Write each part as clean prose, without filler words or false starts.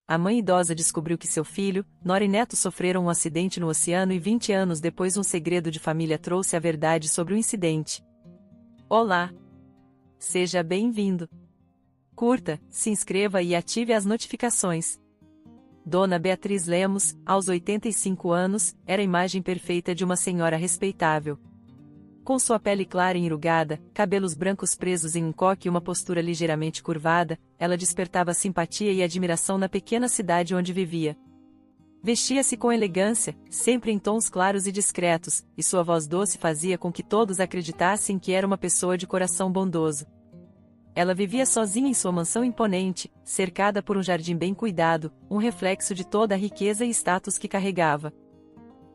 A mãe idosa descobriu que seu filho, nora e neto sofreram um acidente no oceano e 20 anos depois um segredo de família trouxe a verdade sobre o incidente. Olá! Seja bem-vindo! Curta, se inscreva e ative as notificações. Dona Beatriz Lemos, aos 85 anos, era a imagem perfeita de uma senhora respeitável. Com sua pele clara e enrugada, cabelos brancos presos em um coque e uma postura ligeiramente curvada, ela despertava simpatia e admiração na pequena cidade onde vivia. Vestia-se com elegância, sempre em tons claros e discretos, e sua voz doce fazia com que todos acreditassem que era uma pessoa de coração bondoso. Ela vivia sozinha em sua mansão imponente, cercada por um jardim bem cuidado, um reflexo de toda a riqueza e status que carregava.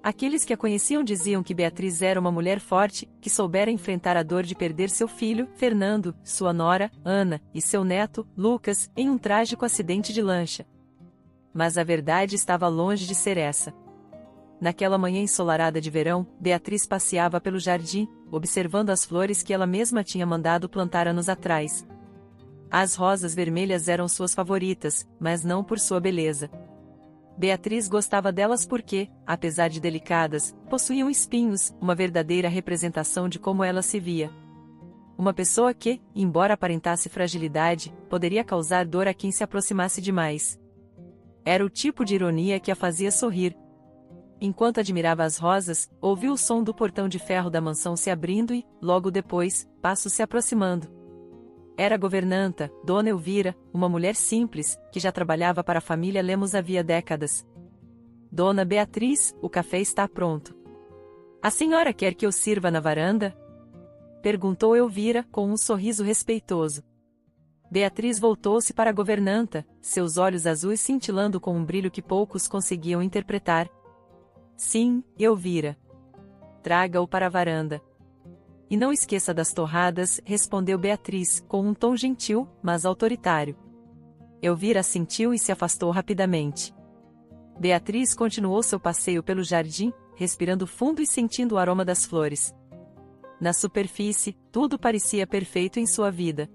Aqueles que a conheciam diziam que Beatriz era uma mulher forte, que soubera enfrentar a dor de perder seu filho, Fernando, sua nora, Ana, e seu neto, Lucas, em um trágico acidente de lancha. Mas a verdade estava longe de ser essa. Naquela manhã ensolarada de verão, Beatriz passeava pelo jardim, observando as flores que ela mesma tinha mandado plantar anos atrás. As rosas vermelhas eram suas favoritas, mas não por sua beleza. Beatriz gostava delas porque, apesar de delicadas, possuíam espinhos, uma verdadeira representação de como ela se via. Uma pessoa que, embora aparentasse fragilidade, poderia causar dor a quem se aproximasse demais. Era o tipo de ironia que a fazia sorrir. Enquanto admirava as rosas, ouviu o som do portão de ferro da mansão se abrindo e, logo depois, passos se aproximando. Era a governanta, Dona Elvira, uma mulher simples, que já trabalhava para a família Lemos havia décadas. Dona Beatriz, o café está pronto. A senhora quer que eu sirva na varanda? Perguntou Elvira, com um sorriso respeitoso. Beatriz voltou-se para a governanta, seus olhos azuis cintilando com um brilho que poucos conseguiam interpretar. Sim, Elvira. Traga-o para a varanda. E não esqueça das torradas, respondeu Beatriz, com um tom gentil, mas autoritário. Elvira assentiu e se afastou rapidamente. Beatriz continuou seu passeio pelo jardim, respirando fundo e sentindo o aroma das flores. Na superfície, tudo parecia perfeito em sua vida.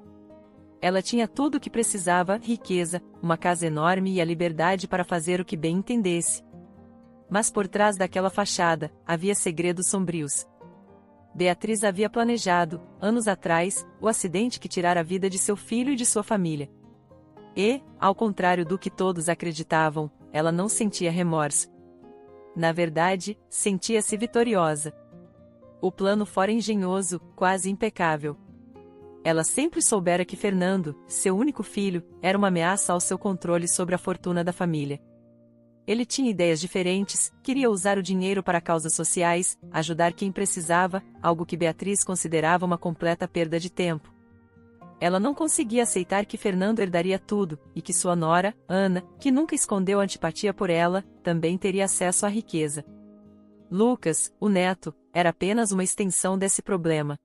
Ela tinha tudo o que precisava, riqueza, uma casa enorme e a liberdade para fazer o que bem entendesse. Mas por trás daquela fachada, havia segredos sombrios. Beatriz havia planejado, anos atrás, o acidente que tirara a vida de seu filho e de sua família. E, ao contrário do que todos acreditavam, ela não sentia remorso. Na verdade, sentia-se vitoriosa. O plano fora engenhoso, quase impecável. Ela sempre soubera que Fernando, seu único filho, era uma ameaça ao seu controle sobre a fortuna da família. Ele tinha ideias diferentes, queria usar o dinheiro para causas sociais, ajudar quem precisava, algo que Beatriz considerava uma completa perda de tempo. Ela não conseguia aceitar que Fernando herdaria tudo, e que sua nora, Ana, que nunca escondeu antipatia por ela, também teria acesso à riqueza. Lucas, o neto, era apenas uma extensão desse problema.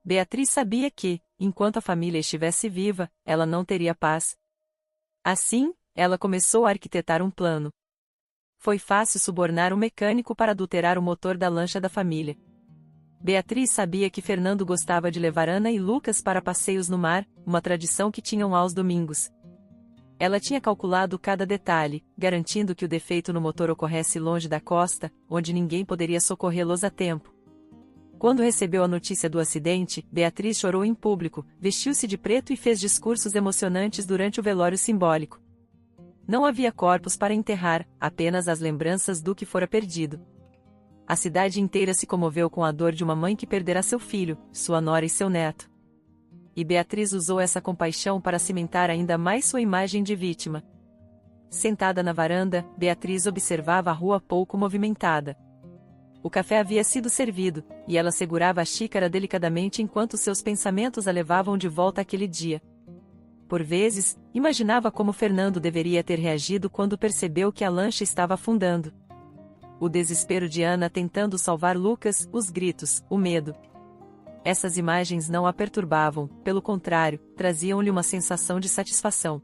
Beatriz sabia que, enquanto a família estivesse viva, ela não teria paz. Assim, ela começou a arquitetar um plano. Foi fácil subornar um mecânico para adulterar o motor da lancha da família. Beatriz sabia que Fernando gostava de levar Ana e Lucas para passeios no mar, uma tradição que tinham aos domingos. Ela tinha calculado cada detalhe, garantindo que o defeito no motor ocorresse longe da costa, onde ninguém poderia socorrê-los a tempo. Quando recebeu a notícia do acidente, Beatriz chorou em público, vestiu-se de preto e fez discursos emocionantes durante o velório simbólico. Não havia corpos para enterrar, apenas as lembranças do que fora perdido. A cidade inteira se comoveu com a dor de uma mãe que perdera seu filho, sua nora e seu neto. E Beatriz usou essa compaixão para cimentar ainda mais sua imagem de vítima. Sentada na varanda, Beatriz observava a rua pouco movimentada. O café havia sido servido, e ela segurava a xícara delicadamente enquanto seus pensamentos a levavam de volta àquele dia. Por vezes, imaginava como Fernando deveria ter reagido quando percebeu que a lancha estava afundando. O desespero de Ana tentando salvar Lucas, os gritos, o medo. Essas imagens não a perturbavam, pelo contrário, traziam-lhe uma sensação de satisfação.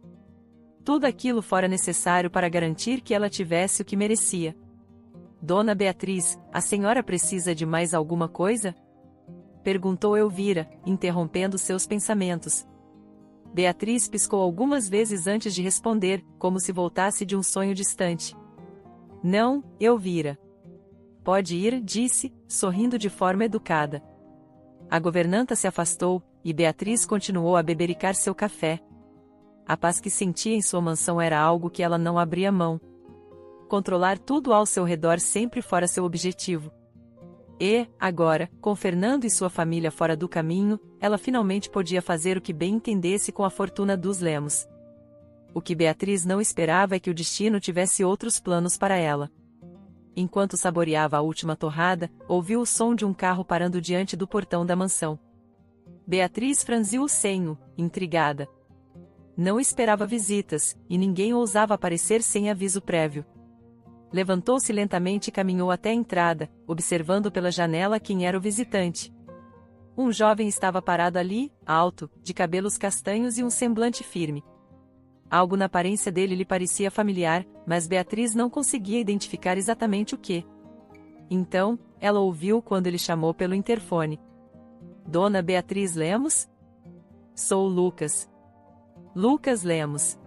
Tudo aquilo fora necessário para garantir que ela tivesse o que merecia. Dona Beatriz, a senhora precisa de mais alguma coisa? Perguntou Elvira, interrompendo seus pensamentos. Beatriz piscou algumas vezes antes de responder, como se voltasse de um sonho distante. Não, Elvira. Pode ir, disse, sorrindo de forma educada. A governanta se afastou, e Beatriz continuou a bebericar seu café. A paz que sentia em sua mansão era algo que ela não abria mão. Controlar tudo ao seu redor sempre fora seu objetivo. E, agora, com Fernando e sua família fora do caminho, ela finalmente podia fazer o que bem entendesse com a fortuna dos Lemos. O que Beatriz não esperava é que o destino tivesse outros planos para ela. Enquanto saboreava a última torrada, ouviu o som de um carro parando diante do portão da mansão. Beatriz franziu o senho, intrigada. Não esperava visitas, e ninguém ousava aparecer sem aviso prévio. Levantou-se lentamente e caminhou até a entrada, observando pela janela quem era o visitante. Um jovem estava parado ali, alto, de cabelos castanhos e um semblante firme. Algo na aparência dele lhe parecia familiar, mas Beatriz não conseguia identificar exatamente o que. Então, ela ouviu quando ele chamou pelo interfone. Dona Beatriz Lemos? Sou Lucas. Lucas Lemos.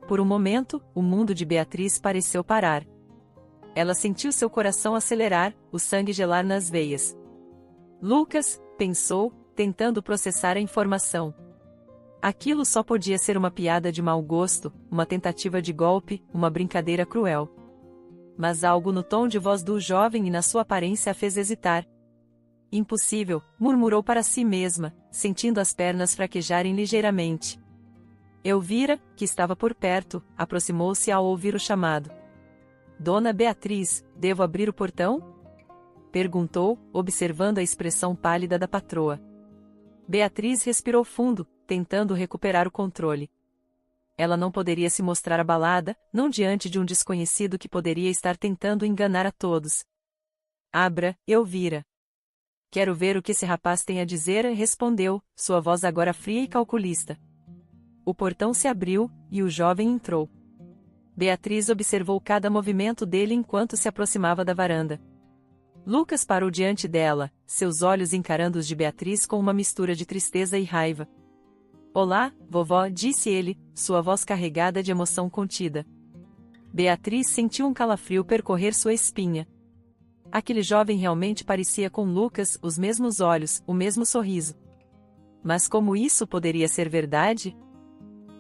Por um momento, o mundo de Beatriz pareceu parar. Ela sentiu seu coração acelerar, o sangue gelar nas veias. Lucas, pensou, tentando processar a informação. Aquilo só podia ser uma piada de mau gosto, uma tentativa de golpe, uma brincadeira cruel. Mas algo no tom de voz do jovem e na sua aparência a fez hesitar. Impossível, murmurou para si mesma, sentindo as pernas fraquejarem ligeiramente. Elvira, que estava por perto, aproximou-se ao ouvir o chamado. Dona Beatriz, devo abrir o portão? Perguntou, observando a expressão pálida da patroa. Beatriz respirou fundo, tentando recuperar o controle. Ela não poderia se mostrar abalada, não diante de um desconhecido que poderia estar tentando enganar a todos. Abra, Elvira. Quero ver o que esse rapaz tem a dizer, respondeu, sua voz agora fria e calculista. O portão se abriu, e o jovem entrou. Beatriz observou cada movimento dele enquanto se aproximava da varanda. Lucas parou diante dela, seus olhos encarando os de Beatriz com uma mistura de tristeza e raiva. Olá, vovó, disse ele, sua voz carregada de emoção contida. Beatriz sentiu um calafrio percorrer sua espinha. Aquele jovem realmente parecia com Lucas, os mesmos olhos, o mesmo sorriso. Mas como isso poderia ser verdade?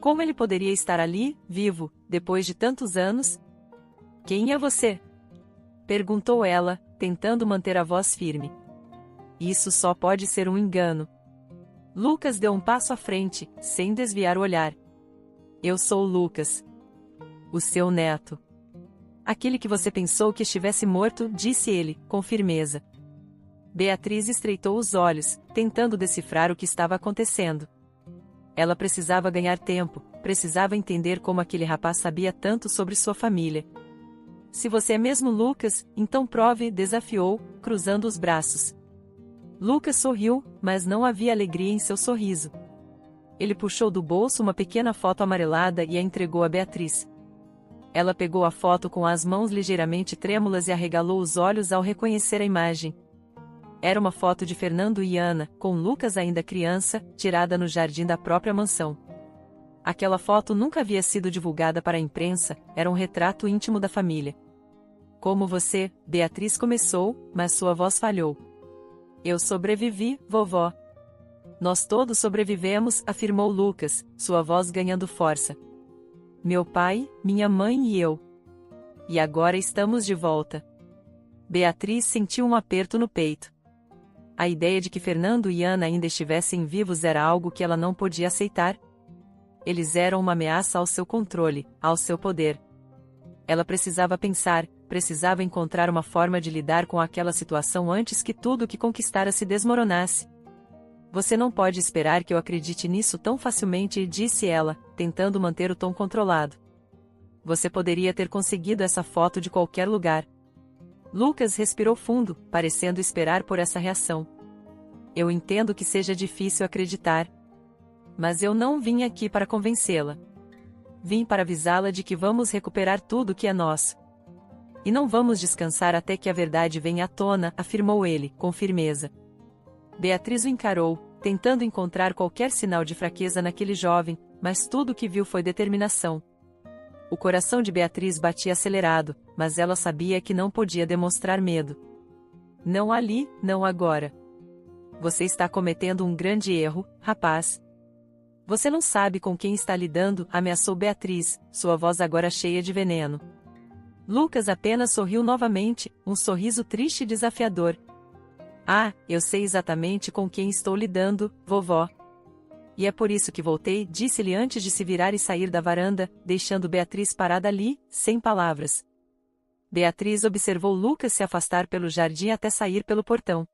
Como ele poderia estar ali, vivo, depois de tantos anos? Quem é você? Perguntou ela, tentando manter a voz firme. Isso só pode ser um engano. Lucas deu um passo à frente, sem desviar o olhar. Eu sou Lucas. O seu neto. Aquele que você pensou que estivesse morto, disse ele, com firmeza. Beatriz estreitou os olhos, tentando decifrar o que estava acontecendo. Ela precisava ganhar tempo, precisava entender como aquele rapaz sabia tanto sobre sua família. Se você é mesmo Lucas, então prove, desafiou, cruzando os braços. Lucas sorriu, mas não havia alegria em seu sorriso. Ele puxou do bolso uma pequena foto amarelada e a entregou a Beatriz. Ela pegou a foto com as mãos ligeiramente trêmulas e arregalou os olhos ao reconhecer a imagem. Era uma foto de Fernando e Ana, com Lucas ainda criança, tirada no jardim da própria mansão. Aquela foto nunca havia sido divulgada para a imprensa, era um retrato íntimo da família. Como você, Beatriz começou, mas sua voz falhou. Eu sobrevivi, vovó. Nós todos sobrevivemos, afirmou Lucas, sua voz ganhando força. Meu pai, minha mãe e eu. E agora estamos de volta. Beatriz sentiu um aperto no peito. A ideia de que Fernando e Ana ainda estivessem vivos era algo que ela não podia aceitar. Eles eram uma ameaça ao seu controle, ao seu poder. Ela precisava pensar, precisava encontrar uma forma de lidar com aquela situação antes que tudo o que conquistara se desmoronasse. Você não pode esperar que eu acredite nisso tão facilmente, disse ela, tentando manter o tom controlado. Você poderia ter conseguido essa foto de qualquer lugar. Lucas respirou fundo, parecendo esperar por essa reação. Eu entendo que seja difícil acreditar. Mas eu não vim aqui para convencê-la. Vim para avisá-la de que vamos recuperar tudo que é nosso. E não vamos descansar até que a verdade venha à tona, afirmou ele, com firmeza. Beatriz o encarou, tentando encontrar qualquer sinal de fraqueza naquele jovem, mas tudo o que viu foi determinação. O coração de Beatriz batia acelerado, mas ela sabia que não podia demonstrar medo. Não ali, não agora. Você está cometendo um grande erro, rapaz. Você não sabe com quem está lidando, ameaçou Beatriz, sua voz agora cheia de veneno. Lucas apenas sorriu novamente, um sorriso triste e desafiador. Ah, eu sei exatamente com quem estou lidando, vovó. E é por isso que voltei, disse-lhe antes de se virar e sair da varanda, deixando Beatriz parada ali, sem palavras. Beatriz observou Lucas se afastar pelo jardim até sair pelo portão.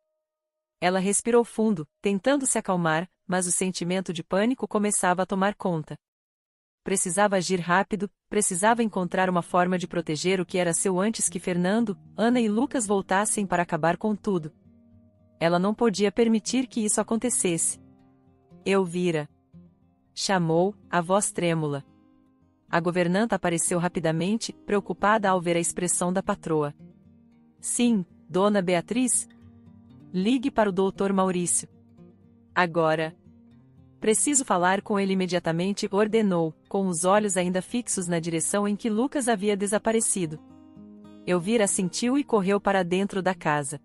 Ela respirou fundo, tentando se acalmar, mas o sentimento de pânico começava a tomar conta. Precisava agir rápido, precisava encontrar uma forma de proteger o que era seu antes que Fernando, Ana e Lucas voltassem para acabar com tudo. Ela não podia permitir que isso acontecesse. Elvira. Chamou, a voz trêmula. A governanta apareceu rapidamente, preocupada ao ver a expressão da patroa. Sim, dona Beatriz? Ligue para o doutor Maurício. Agora. Preciso falar com ele imediatamente, ordenou, com os olhos ainda fixos na direção em que Lucas havia desaparecido. Elvira assentiu e correu para dentro da casa.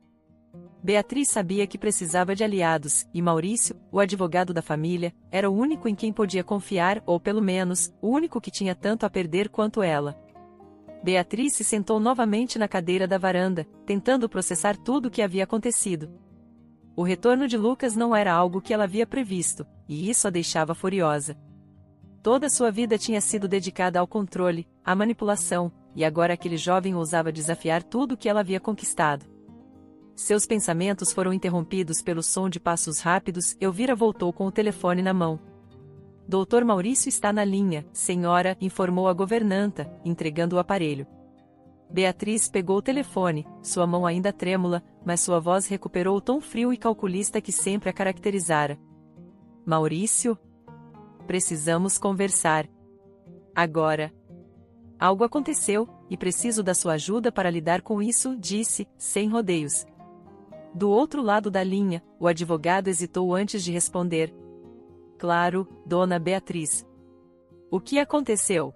Beatriz sabia que precisava de aliados, e Maurício, o advogado da família, era o único em quem podia confiar, ou pelo menos, o único que tinha tanto a perder quanto ela. Beatriz se sentou novamente na cadeira da varanda, tentando processar tudo o que havia acontecido. O retorno de Lucas não era algo que ela havia previsto, e isso a deixava furiosa. Toda sua vida tinha sido dedicada ao controle, à manipulação, e agora aquele jovem ousava desafiar tudo o que ela havia conquistado. Seus pensamentos foram interrompidos pelo som de passos rápidos. Elvira voltou com o telefone na mão. Doutor Maurício está na linha, senhora, informou a governanta, entregando o aparelho. Beatriz pegou o telefone, sua mão ainda trêmula, mas sua voz recuperou o tom frio e calculista que sempre a caracterizara. Maurício? Precisamos conversar. Agora. Algo aconteceu, e preciso da sua ajuda para lidar com isso, disse, sem rodeios. Do outro lado da linha, o advogado hesitou antes de responder. Claro, dona Beatriz. O que aconteceu?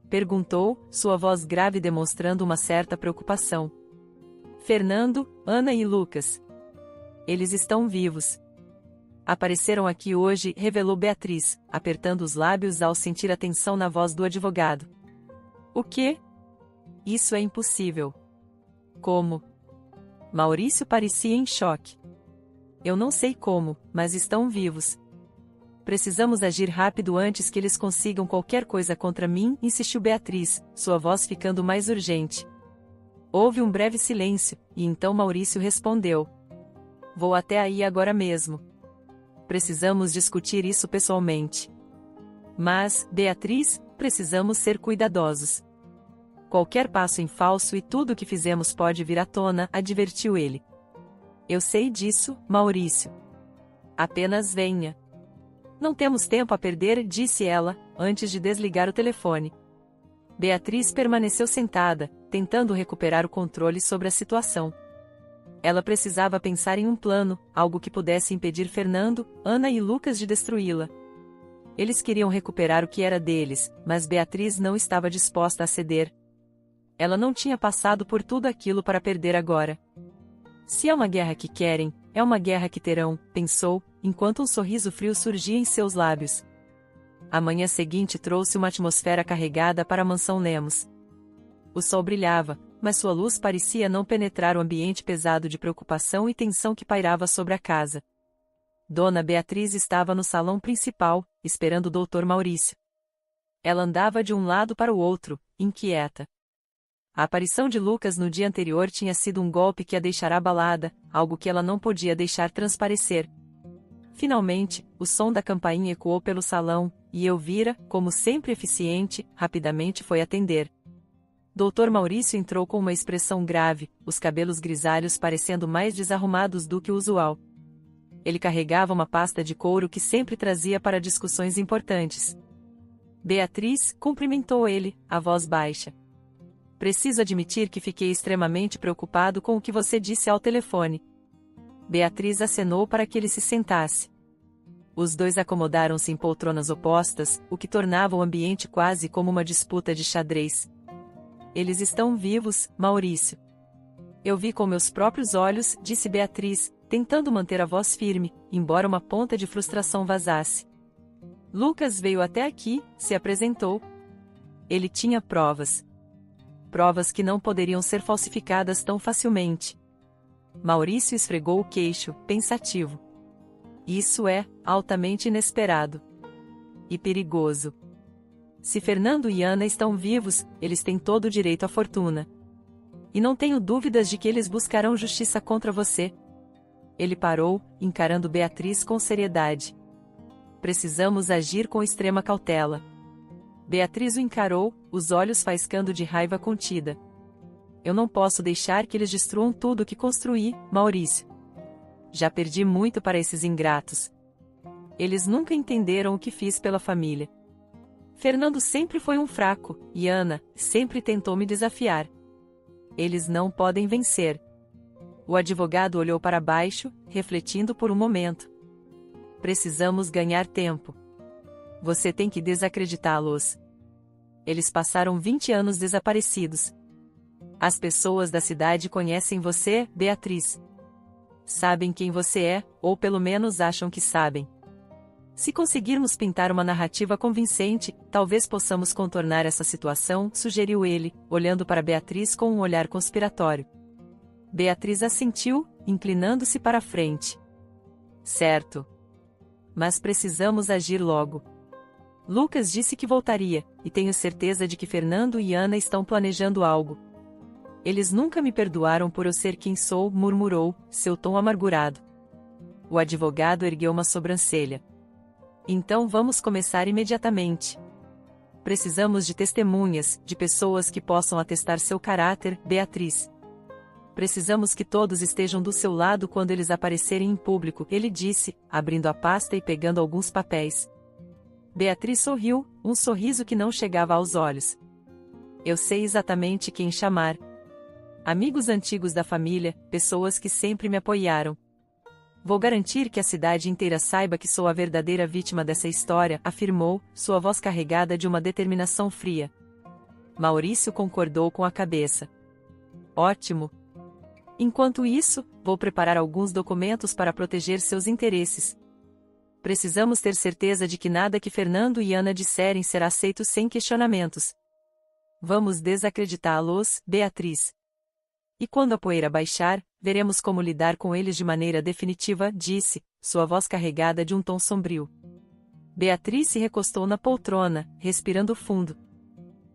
Perguntou, sua voz grave demonstrando uma certa preocupação. Fernando, Ana e Lucas. Eles estão vivos. Apareceram aqui hoje, revelou Beatriz, apertando os lábios ao sentir a tensão na voz do advogado. O quê? Isso é impossível. Como? Maurício parecia em choque. Eu não sei como, mas estão vivos. Precisamos agir rápido antes que eles consigam qualquer coisa contra mim, insistiu Beatriz, sua voz ficando mais urgente. Houve um breve silêncio, e então Maurício respondeu. Vou até aí agora mesmo. Precisamos discutir isso pessoalmente. Mas, Beatriz, precisamos ser cuidadosos. Qualquer passo em falso e tudo o que fizemos pode vir à tona, advertiu ele. Eu sei disso, Maurício. Apenas venha. Não temos tempo a perder, disse ela, antes de desligar o telefone. Beatriz permaneceu sentada, tentando recuperar o controle sobre a situação. Ela precisava pensar em um plano, algo que pudesse impedir Fernando, Ana e Lucas de destruí-la. Eles queriam recuperar o que era deles, mas Beatriz não estava disposta a ceder. Ela não tinha passado por tudo aquilo para perder agora. Se é uma guerra que querem, é uma guerra que terão, pensou, enquanto um sorriso frio surgia em seus lábios. A manhã seguinte trouxe uma atmosfera carregada para a mansão Lemos. O sol brilhava, mas sua luz parecia não penetrar o ambiente pesado de preocupação e tensão que pairava sobre a casa. Dona Beatriz estava no salão principal, esperando o doutor Maurício. Ela andava de um lado para o outro, inquieta. A aparição de Lucas no dia anterior tinha sido um golpe que a deixara abalada, algo que ela não podia deixar transparecer. Finalmente, o som da campainha ecoou pelo salão, e Elvira, como sempre eficiente, rapidamente foi atender. Dr. Maurício entrou com uma expressão grave, os cabelos grisalhos parecendo mais desarrumados do que o usual. Ele carregava uma pasta de couro que sempre trazia para discussões importantes. Beatriz cumprimentou ele, a voz baixa. Preciso admitir que fiquei extremamente preocupado com o que você disse ao telefone. Beatriz acenou para que ele se sentasse. Os dois acomodaram-se em poltronas opostas, o que tornava o ambiente quase como uma disputa de xadrez. Eles estão vivos, Maurício. Eu vi com meus próprios olhos, disse Beatriz, tentando manter a voz firme, embora uma ponta de frustração vazasse. Lucas veio até aqui, se apresentou. Ele tinha provas. Provas que não poderiam ser falsificadas tão facilmente. Maurício esfregou o queixo, pensativo. Isso é altamente inesperado. E perigoso. Se Fernando e Ana estão vivos, eles têm todo o direito à fortuna. E não tenho dúvidas de que eles buscarão justiça contra você. Ele parou, encarando Beatriz com seriedade. Precisamos agir com extrema cautela. Beatriz o encarou, os olhos faiscando de raiva contida. Eu não posso deixar que eles destruam tudo o que construí, Maurício. Já perdi muito para esses ingratos. Eles nunca entenderam o que fiz pela família. Fernando sempre foi um fraco, e Ana sempre tentou me desafiar. Eles não podem vencer. O advogado olhou para baixo, refletindo por um momento. Precisamos ganhar tempo. Você tem que desacreditá-los. Eles passaram 20 anos desaparecidos. As pessoas da cidade conhecem você, Beatriz. Sabem quem você é, ou pelo menos acham que sabem. Se conseguirmos pintar uma narrativa convincente, talvez possamos contornar essa situação, sugeriu ele, olhando para Beatriz com um olhar conspiratório. Beatriz assentiu, inclinando-se para a frente. Certo. Mas precisamos agir logo. Lucas disse que voltaria, e tenho certeza de que Fernando e Ana estão planejando algo. Eles nunca me perdoaram por eu ser quem sou, murmurou, seu tom amargurado. O advogado ergueu uma sobrancelha. Então vamos começar imediatamente. Precisamos de testemunhas, de pessoas que possam atestar seu caráter, Beatriz. Precisamos que todos estejam do seu lado quando eles aparecerem em público, ele disse, abrindo a pasta e pegando alguns papéis. Beatriz sorriu, um sorriso que não chegava aos olhos. Eu sei exatamente quem chamar. Amigos antigos da família, pessoas que sempre me apoiaram. Vou garantir que a cidade inteira saiba que sou a verdadeira vítima dessa história, afirmou, sua voz carregada de uma determinação fria. Maurício concordou com a cabeça. Ótimo. Enquanto isso, vou preparar alguns documentos para proteger seus interesses. Precisamos ter certeza de que nada que Fernando e Ana disserem será aceito sem questionamentos. Vamos desacreditá-los, Beatriz. E quando a poeira baixar, veremos como lidar com eles de maneira definitiva, disse, sua voz carregada de um tom sombrio. Beatriz se recostou na poltrona, respirando fundo.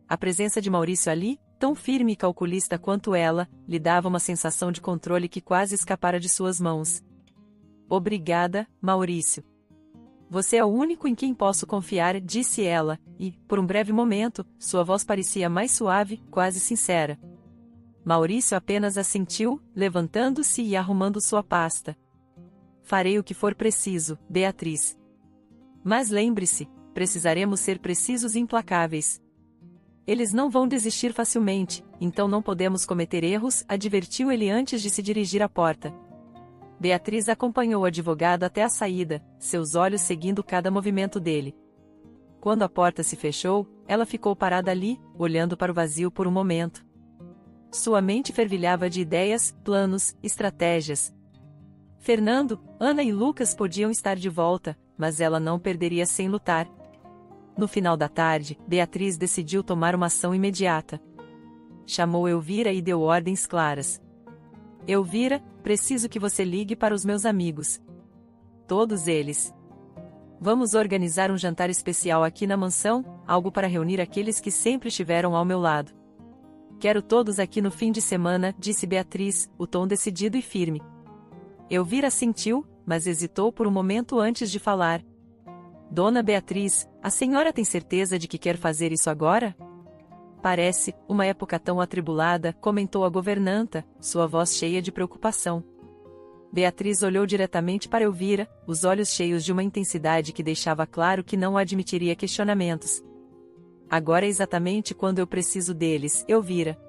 A presença de Maurício ali, tão firme e calculista quanto ela, lhe dava uma sensação de controle que quase escapara de suas mãos. Obrigada, Maurício. Você é o único em quem posso confiar, disse ela, e, por um breve momento, sua voz parecia mais suave, quase sincera. Maurício apenas assentiu, levantando-se e arrumando sua pasta. Farei o que for preciso, Beatriz. Mas lembre-se, precisaremos ser precisos e implacáveis. Eles não vão desistir facilmente, então não podemos cometer erros, advertiu ele antes de se dirigir à porta. Beatriz acompanhou o advogado até a saída, seus olhos seguindo cada movimento dele. Quando a porta se fechou, ela ficou parada ali, olhando para o vazio por um momento. Sua mente fervilhava de ideias, planos, estratégias. Fernando, Ana e Lucas podiam estar de volta, mas ela não perderia sem lutar. No final da tarde, Beatriz decidiu tomar uma ação imediata. Chamou Elvira e deu ordens claras. Elvira, preciso que você ligue para os meus amigos. Todos eles. Vamos organizar um jantar especial aqui na mansão, algo para reunir aqueles que sempre estiveram ao meu lado. Quero todos aqui no fim de semana, disse Beatriz, o tom decidido e firme. Elvira assentiu, mas hesitou por um momento antes de falar. Dona Beatriz, a senhora tem certeza de que quer fazer isso agora? Parece uma época tão atribulada, comentou a governanta, sua voz cheia de preocupação. Beatriz olhou diretamente para Elvira, os olhos cheios de uma intensidade que deixava claro que não admitiria questionamentos. Agora é exatamente quando eu preciso deles, Elvira.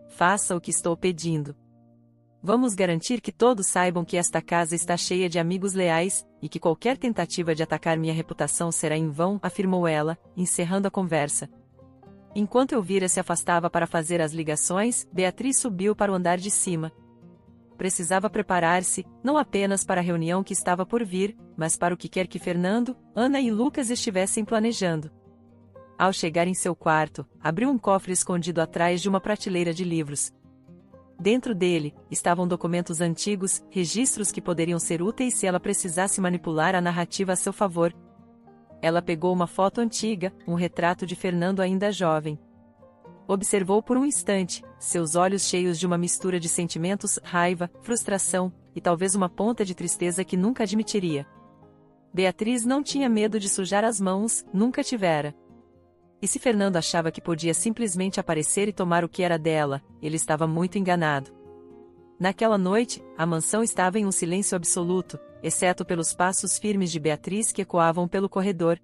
Faça o que estou pedindo. Vamos garantir que todos saibam que esta casa está cheia de amigos leais, e que qualquer tentativa de atacar minha reputação será em vão, afirmou ela, encerrando a conversa. Enquanto Elvira se afastava para fazer as ligações, Beatriz subiu para o andar de cima. Precisava preparar-se, não apenas para a reunião que estava por vir, mas para o que quer que Fernando, Ana e Lucas estivessem planejando. Ao chegar em seu quarto, abriu um cofre escondido atrás de uma prateleira de livros. Dentro dele, estavam documentos antigos, registros que poderiam ser úteis se ela precisasse manipular a narrativa a seu favor. Ela pegou uma foto antiga, um retrato de Fernando ainda jovem. Observou por um instante, seus olhos cheios de uma mistura de sentimentos, raiva, frustração, e talvez uma ponta de tristeza que nunca admitiria. Beatriz não tinha medo de sujar as mãos, nunca tivera. E se Fernando achava que podia simplesmente aparecer e tomar o que era dela, ele estava muito enganado. Naquela noite, a mansão estava em um silêncio absoluto, exceto pelos passos firmes de Beatriz que ecoavam pelo corredor.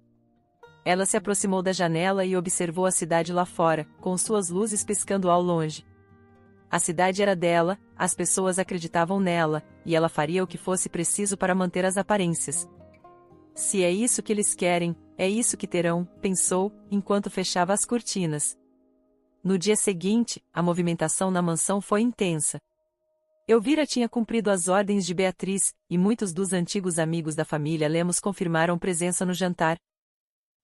Ela se aproximou da janela e observou a cidade lá fora, com suas luzes piscando ao longe. A cidade era dela, as pessoas acreditavam nela, e ela faria o que fosse preciso para manter as aparências. Se é isso que eles querem, é isso que terão, pensou, enquanto fechava as cortinas. No dia seguinte, a movimentação na mansão foi intensa. Elvira tinha cumprido as ordens de Beatriz, e muitos dos antigos amigos da família Lemos confirmaram presença no jantar.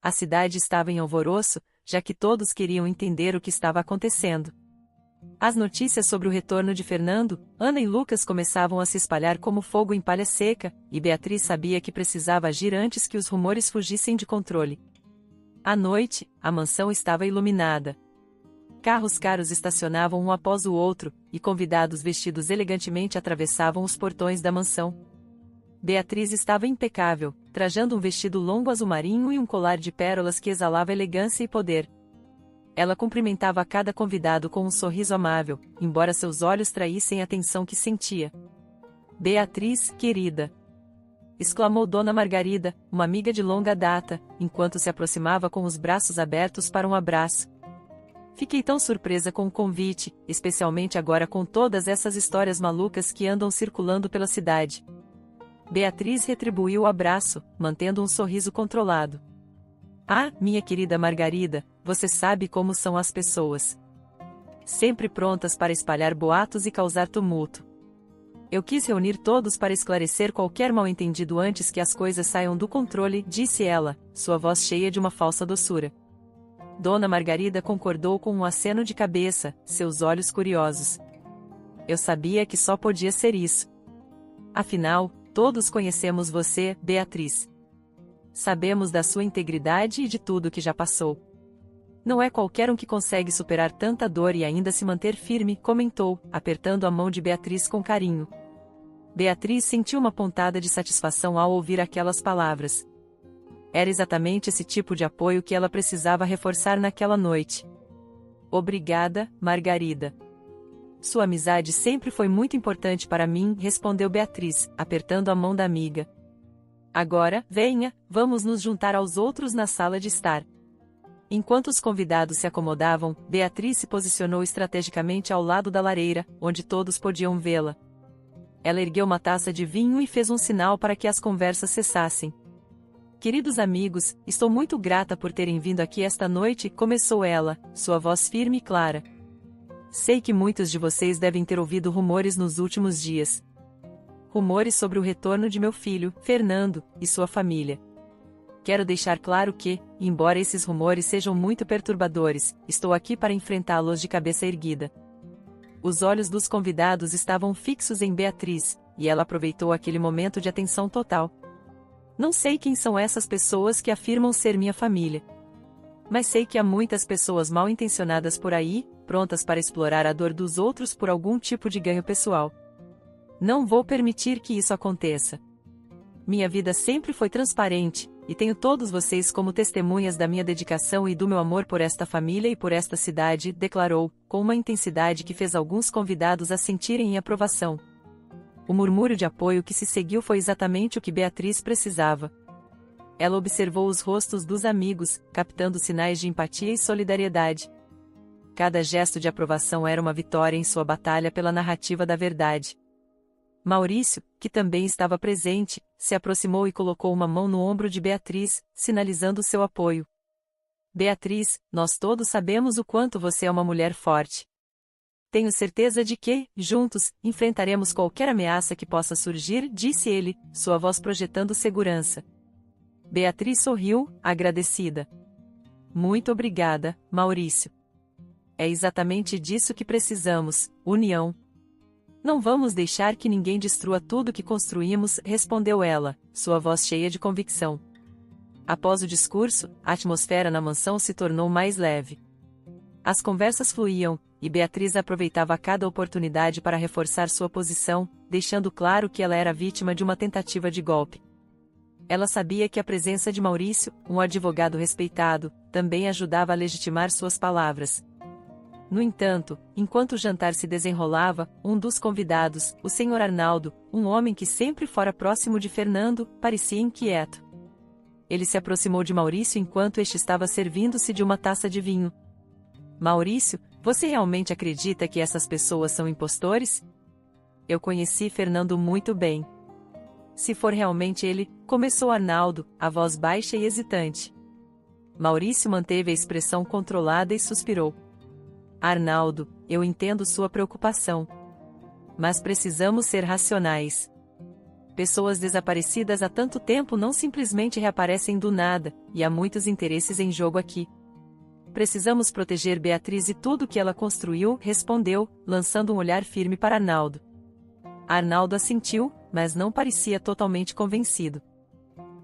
A cidade estava em alvoroço, já que todos queriam entender o que estava acontecendo. As notícias sobre o retorno de Fernando, Ana e Lucas começavam a se espalhar como fogo em palha seca, e Beatriz sabia que precisava agir antes que os rumores fugissem de controle. À noite, a mansão estava iluminada. Carros caros estacionavam um após o outro, e convidados vestidos elegantemente atravessavam os portões da mansão. Beatriz estava impecável, trajando um vestido longo azul marinho e um colar de pérolas que exalava elegância e poder. Ela cumprimentava a cada convidado com um sorriso amável, embora seus olhos traíssem a tensão que sentia. "Beatriz, querida!" exclamou Dona Margarida, uma amiga de longa data, enquanto se aproximava com os braços abertos para um abraço. "Fiquei tão surpresa com o convite, especialmente agora com todas essas histórias malucas que andam circulando pela cidade." Beatriz retribuiu o abraço, mantendo um sorriso controlado. "Ah, minha querida Margarida, você sabe como são as pessoas. Sempre prontas para espalhar boatos e causar tumulto. Eu quis reunir todos para esclarecer qualquer mal-entendido antes que as coisas saiam do controle", disse ela, sua voz cheia de uma falsa doçura. Dona Margarida concordou com um aceno de cabeça, seus olhos curiosos. "Eu sabia que só podia ser isso. Afinal, todos conhecemos você, Beatriz. Sabemos da sua integridade e de tudo que já passou. Não é qualquer um que consegue superar tanta dor e ainda se manter firme", comentou, apertando a mão de Beatriz com carinho. Beatriz sentiu uma pontada de satisfação ao ouvir aquelas palavras. Era exatamente esse tipo de apoio que ela precisava reforçar naquela noite. "Obrigada, Margarida. Sua amizade sempre foi muito importante para mim", respondeu Beatriz, apertando a mão da amiga. "Agora, venha, vamos nos juntar aos outros na sala de estar." Enquanto os convidados se acomodavam, Beatriz se posicionou estrategicamente ao lado da lareira, onde todos podiam vê-la. Ela ergueu uma taça de vinho e fez um sinal para que as conversas cessassem. "Queridos amigos, estou muito grata por terem vindo aqui esta noite", começou ela, sua voz firme e clara. "Sei que muitos de vocês devem ter ouvido rumores nos últimos dias. Rumores sobre o retorno de meu filho, Fernando, e sua família. Quero deixar claro que, embora esses rumores sejam muito perturbadores, estou aqui para enfrentá-los de cabeça erguida." Os olhos dos convidados estavam fixos em Beatriz, e ela aproveitou aquele momento de atenção total. "Não sei quem são essas pessoas que afirmam ser minha família. Mas sei que há muitas pessoas mal intencionadas por aí, prontas para explorar a dor dos outros por algum tipo de ganho pessoal. Não vou permitir que isso aconteça. Minha vida sempre foi transparente, e tenho todos vocês como testemunhas da minha dedicação e do meu amor por esta família e por esta cidade", declarou, com uma intensidade que fez alguns convidados a sentirem em aprovação. O murmúrio de apoio que se seguiu foi exatamente o que Beatriz precisava. Ela observou os rostos dos amigos, captando sinais de empatia e solidariedade. Cada gesto de aprovação era uma vitória em sua batalha pela narrativa da verdade. Maurício, que também estava presente, se aproximou e colocou uma mão no ombro de Beatriz, sinalizando seu apoio. Beatriz, nós todos sabemos o quanto você é uma mulher forte. Tenho certeza de que, juntos, enfrentaremos qualquer ameaça que possa surgir, disse ele, sua voz projetando segurança. Beatriz sorriu, agradecida. Muito obrigada, Maurício. É exatamente disso que precisamos, união. Não vamos deixar que ninguém destrua tudo que construímos, respondeu ela, sua voz cheia de convicção. Após o discurso, a atmosfera na mansão se tornou mais leve. As conversas fluíam, e Beatriz aproveitava cada oportunidade para reforçar sua posição, deixando claro que ela era vítima de uma tentativa de golpe. Ela sabia que a presença de Maurício, um advogado respeitado, também ajudava a legitimar suas palavras. No entanto, enquanto o jantar se desenrolava, um dos convidados, o Sr. Arnaldo, um homem que sempre fora próximo de Fernando, parecia inquieto. Ele se aproximou de Maurício enquanto este estava servindo-se de uma taça de vinho. Maurício, você realmente acredita que essas pessoas são impostores? Eu conheci Fernando muito bem. Se for realmente ele, começou Arnaldo, a voz baixa e hesitante. Maurício manteve a expressão controlada e suspirou. Arnaldo, eu entendo sua preocupação. Mas precisamos ser racionais. Pessoas desaparecidas há tanto tempo não simplesmente reaparecem do nada, e há muitos interesses em jogo aqui. Precisamos proteger Beatriz e tudo que ela construiu, respondeu, lançando um olhar firme para Arnaldo. Arnaldo assentiu, mas não parecia totalmente convencido.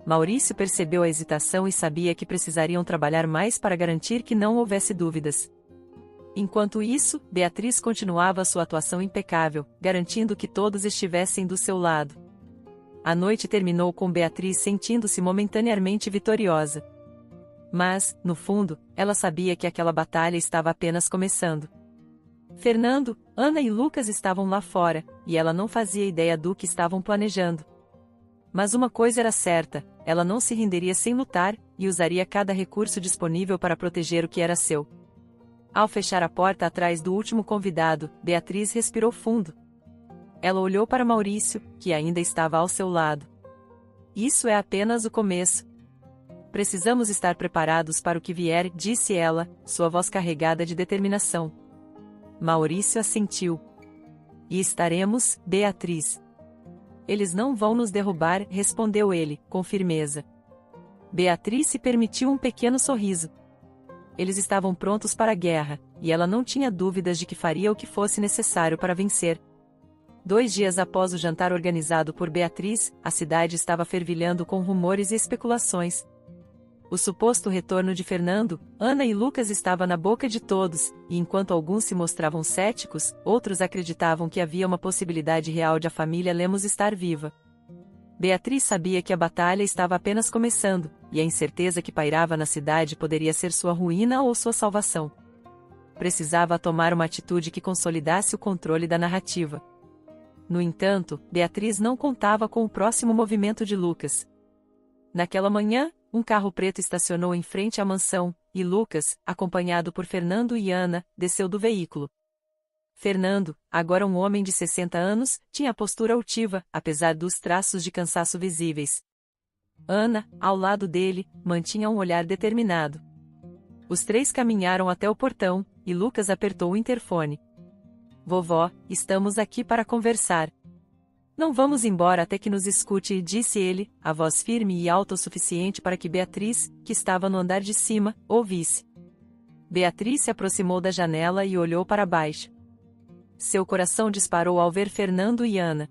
Maurício percebeu a hesitação e sabia que precisariam trabalhar mais para garantir que não houvesse dúvidas. Enquanto isso, Beatriz continuava sua atuação impecável, garantindo que todos estivessem do seu lado. A noite terminou com Beatriz sentindo-se momentaneamente vitoriosa. Mas, no fundo, ela sabia que aquela batalha estava apenas começando. Fernando, Ana e Lucas estavam lá fora, e ela não fazia ideia do que estavam planejando. Mas uma coisa era certa, ela não se renderia sem lutar, e usaria cada recurso disponível para proteger o que era seu. Ao fechar a porta atrás do último convidado, Beatriz respirou fundo. Ela olhou para Maurício, que ainda estava ao seu lado. Isso é apenas o começo. Precisamos estar preparados para o que vier, disse ela, sua voz carregada de determinação. Maurício assentiu. E estaremos, Beatriz. Eles não vão nos derrubar, respondeu ele, com firmeza. Beatriz se permitiu um pequeno sorriso. Eles estavam prontos para a guerra, e ela não tinha dúvidas de que faria o que fosse necessário para vencer. 2 dias após o jantar organizado por Beatriz, a cidade estava fervilhando com rumores e especulações. O suposto retorno de Fernando, Ana e Lucas estava na boca de todos, e enquanto alguns se mostravam céticos, outros acreditavam que havia uma possibilidade real de a família Lemos estar viva. Beatriz sabia que a batalha estava apenas começando, e a incerteza que pairava na cidade poderia ser sua ruína ou sua salvação. Precisava tomar uma atitude que consolidasse o controle da narrativa. No entanto, Beatriz não contava com o próximo movimento de Lucas. Naquela manhã, um carro preto estacionou em frente à mansão, e Lucas, acompanhado por Fernando e Ana, desceu do veículo. Fernando, agora um homem de 60 anos, tinha a postura altiva, apesar dos traços de cansaço visíveis. Ana, ao lado dele, mantinha um olhar determinado. Os 3 caminharam até o portão, e Lucas apertou o interfone. Vovó, estamos aqui para conversar. Não vamos embora até que nos escute, disse ele, a voz firme e alta o suficiente para que Beatriz, que estava no andar de cima, ouvisse. Beatriz se aproximou da janela e olhou para baixo. Seu coração disparou ao ver Fernando e Ana.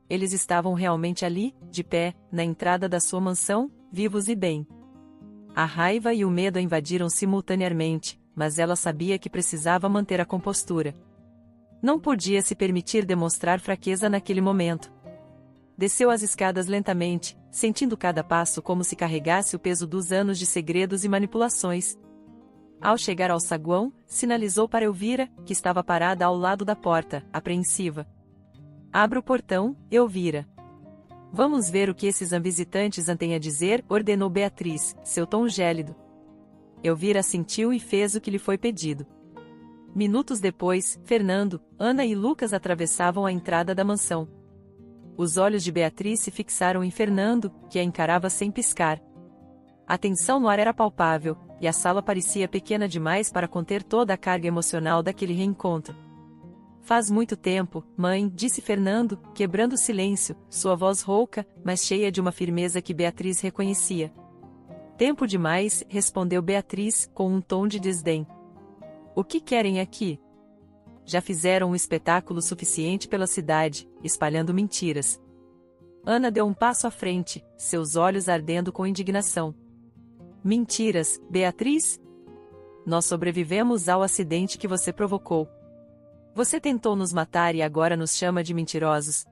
Eles estavam realmente ali, de pé, na entrada da sua mansão, vivos e bem. A raiva e o medo a invadiram simultaneamente, mas ela sabia que precisava manter a compostura. Não podia se permitir demonstrar fraqueza naquele momento. Desceu as escadas lentamente, sentindo cada passo como se carregasse o peso dos anos de segredos e manipulações. Ao chegar ao saguão, sinalizou para Elvira, que estava parada ao lado da porta, apreensiva. Abra o portão, Elvira. Vamos ver o que esses visitantes têm a dizer, ordenou Beatriz, seu tom gélido. Elvira assentiu e fez o que lhe foi pedido. Minutos depois, Fernando, Ana e Lucas atravessavam a entrada da mansão. Os olhos de Beatriz se fixaram em Fernando, que a encarava sem piscar. A tensão no ar era palpável, e a sala parecia pequena demais para conter toda a carga emocional daquele reencontro. Faz muito tempo, mãe, disse Fernando, quebrando o silêncio, sua voz rouca, mas cheia de uma firmeza que Beatriz reconhecia. Tempo demais, respondeu Beatriz, com um tom de desdém. O que querem aqui? Já fizeram um espetáculo suficiente pela cidade, espalhando mentiras. Ana deu um passo à frente, seus olhos ardendo com indignação. Mentiras, Beatriz? Nós sobrevivemos ao acidente que você provocou. Você tentou nos matar e agora nos chama de mentirosos.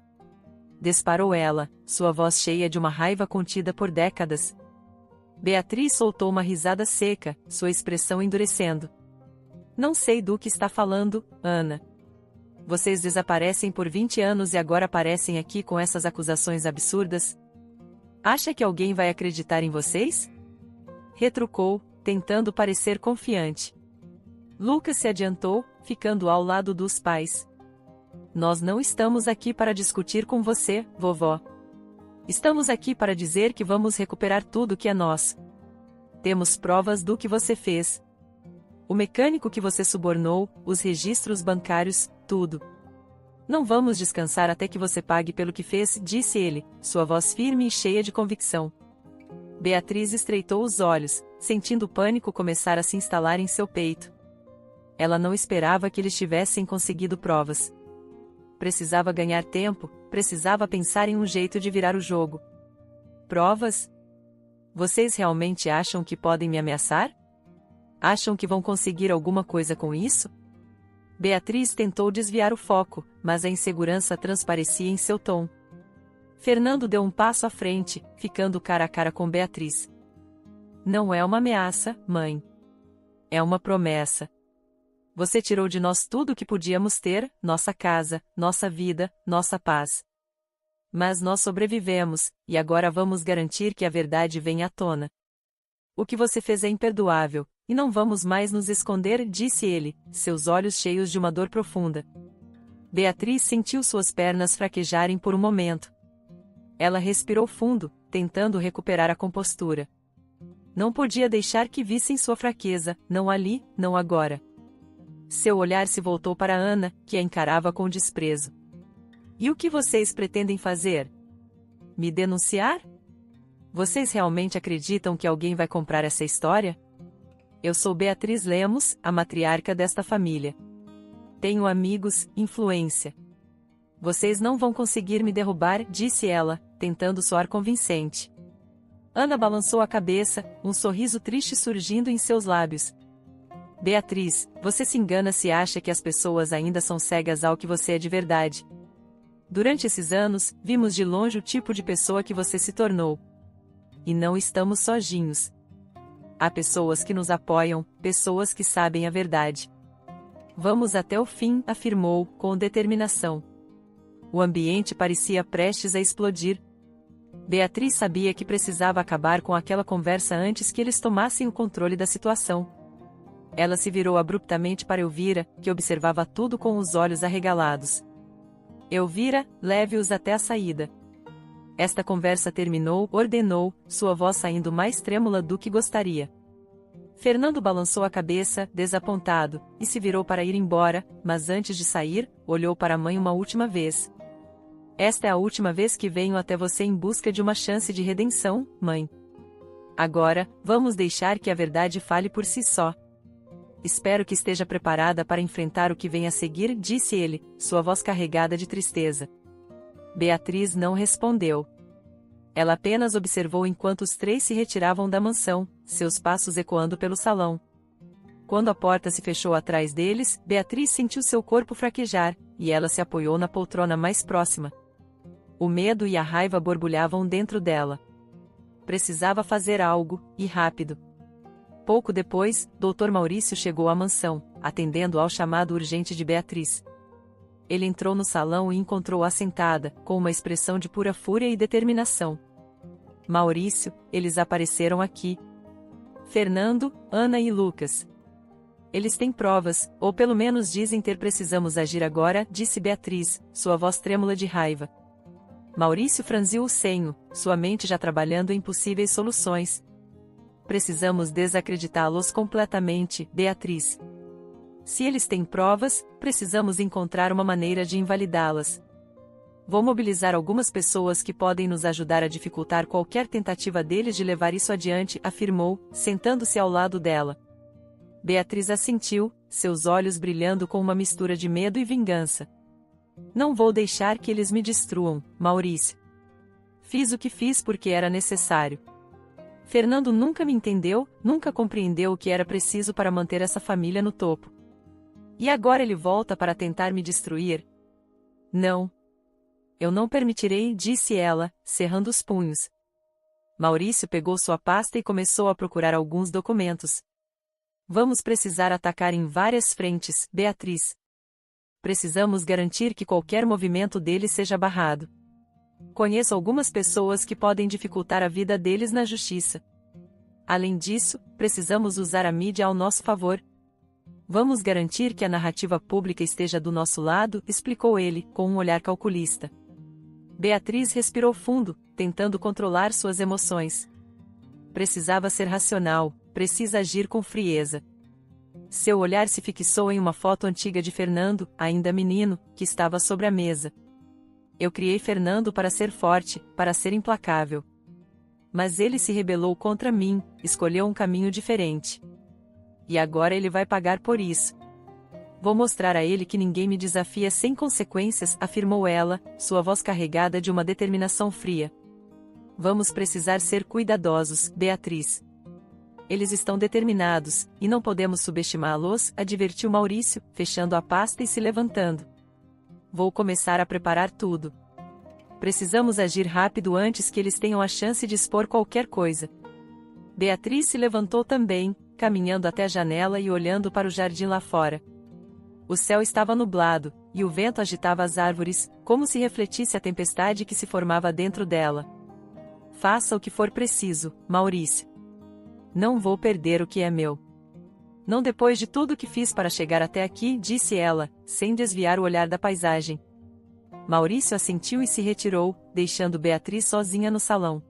Disparou ela, sua voz cheia de uma raiva contida por décadas. Beatriz soltou uma risada seca, sua expressão endurecendo. Não sei do que está falando, Ana. Vocês desaparecem por 20 anos e agora aparecem aqui com essas acusações absurdas? Acha que alguém vai acreditar em vocês? Retrucou, tentando parecer confiante. Lucas se adiantou, ficando ao lado dos pais. Nós não estamos aqui para discutir com você, vovó. Estamos aqui para dizer que vamos recuperar tudo que é nosso. Temos provas do que você fez. O mecânico que você subornou, os registros bancários, tudo. Não vamos descansar até que você pague pelo que fez, disse ele, sua voz firme e cheia de convicção. Beatriz estreitou os olhos, sentindo o pânico começar a se instalar em seu peito. Ela não esperava que eles tivessem conseguido provas. Precisava ganhar tempo, precisava pensar em um jeito de virar o jogo. Provas? Vocês realmente acham que podem me ameaçar? Acham que vão conseguir alguma coisa com isso? Beatriz tentou desviar o foco, mas a insegurança transparecia em seu tom. Fernando deu um passo à frente, ficando cara a cara com Beatriz. Não é uma ameaça, mãe. É uma promessa. Você tirou de nós tudo o que podíamos ter, nossa casa, nossa vida, nossa paz. Mas nós sobrevivemos, e agora vamos garantir que a verdade venha à tona. O que você fez é imperdoável, e não vamos mais nos esconder, disse ele, seus olhos cheios de uma dor profunda. Beatriz sentiu suas pernas fraquejarem por um momento. Ela respirou fundo, tentando recuperar a compostura. Não podia deixar que vissem sua fraqueza, não ali, não agora. Seu olhar se voltou para Ana, que a encarava com desprezo. E o que vocês pretendem fazer? Me denunciar? Vocês realmente acreditam que alguém vai comprar essa história? Eu sou Beatriz Lemos, a matriarca desta família. Tenho amigos, influência. Vocês não vão conseguir me derrubar, disse ela, tentando soar convincente. Ana balançou a cabeça, um sorriso triste surgindo em seus lábios. Beatriz, você se engana se acha que as pessoas ainda são cegas ao que você é de verdade. Durante esses anos, vimos de longe o tipo de pessoa que você se tornou. E não estamos sozinhos. Há pessoas que nos apoiam, pessoas que sabem a verdade. Vamos até o fim, afirmou, com determinação. O ambiente parecia prestes a explodir. Beatriz sabia que precisava acabar com aquela conversa antes que eles tomassem o controle da situação. Ela se virou abruptamente para Elvira, que observava tudo com os olhos arregalados. Elvira, leve-os até a saída. Esta conversa terminou, ordenou, sua voz saindo mais trêmula do que gostaria. Fernando balançou a cabeça, desapontado, e se virou para ir embora, mas antes de sair, olhou para a mãe uma última vez. Esta é a última vez que venho até você em busca de uma chance de redenção, mãe. Agora, vamos deixar que a verdade fale por si só. Espero que esteja preparada para enfrentar o que vem a seguir, disse ele, sua voz carregada de tristeza. Beatriz não respondeu. Ela apenas observou enquanto os três se retiravam da mansão, seus passos ecoando pelo salão. Quando a porta se fechou atrás deles, Beatriz sentiu seu corpo fraquejar, e ela se apoiou na poltrona mais próxima. O medo e a raiva borbulhavam dentro dela. Precisava fazer algo, e rápido. Pouco depois, Dr. Maurício chegou à mansão, atendendo ao chamado urgente de Beatriz. Ele entrou no salão e encontrou-a sentada, com uma expressão de pura fúria e determinação. Maurício, eles apareceram aqui. Fernando, Ana e Lucas. Eles têm provas, ou pelo menos dizem ter. Precisamos agir agora, disse Beatriz, sua voz trêmula de raiva. Maurício franziu o senho, sua mente já trabalhando em possíveis soluções. Precisamos desacreditá-los completamente, Beatriz. Se eles têm provas, precisamos encontrar uma maneira de invalidá-las. Vou mobilizar algumas pessoas que podem nos ajudar a dificultar qualquer tentativa deles de levar isso adiante, afirmou, sentando-se ao lado dela. Beatriz assentiu, seus olhos brilhando com uma mistura de medo e vingança. Não vou deixar que eles me destruam, Maurício. Fiz o que fiz porque era necessário. Fernando nunca me entendeu, nunca compreendeu o que era preciso para manter essa família no topo. E agora ele volta para tentar me destruir? Não. Eu não permitirei, disse ela, cerrando os punhos. Maurício pegou sua pasta e começou a procurar alguns documentos. Vamos precisar atacar em várias frentes, Beatriz. Precisamos garantir que qualquer movimento deles seja barrado. Conheço algumas pessoas que podem dificultar a vida deles na justiça. Além disso, precisamos usar a mídia ao nosso favor. Vamos garantir que a narrativa pública esteja do nosso lado, explicou ele, com um olhar calculista. Beatriz respirou fundo, tentando controlar suas emoções. Precisava ser racional, precisa agir com frieza. Seu olhar se fixou em uma foto antiga de Fernando, ainda menino, que estava sobre a mesa. Eu criei Fernando para ser forte, para ser implacável. Mas ele se rebelou contra mim, escolheu um caminho diferente. E agora ele vai pagar por isso. Vou mostrar a ele que ninguém me desafia sem consequências, afirmou ela, sua voz carregada de uma determinação fria. Vamos precisar ser cuidadosos, Beatriz. Eles estão determinados, e não podemos subestimá-los, advertiu Maurício, fechando a pasta e se levantando. Vou começar a preparar tudo. Precisamos agir rápido antes que eles tenham a chance de expor qualquer coisa. Beatriz se levantou também, caminhando até a janela e olhando para o jardim lá fora. O céu estava nublado, e o vento agitava as árvores, como se refletisse a tempestade que se formava dentro dela. Faça o que for preciso, Maurício. Não vou perder o que é meu. Não depois de tudo que fiz para chegar até aqui, disse ela, sem desviar o olhar da paisagem. Maurício assentiu e se retirou, deixando Beatriz sozinha no salão.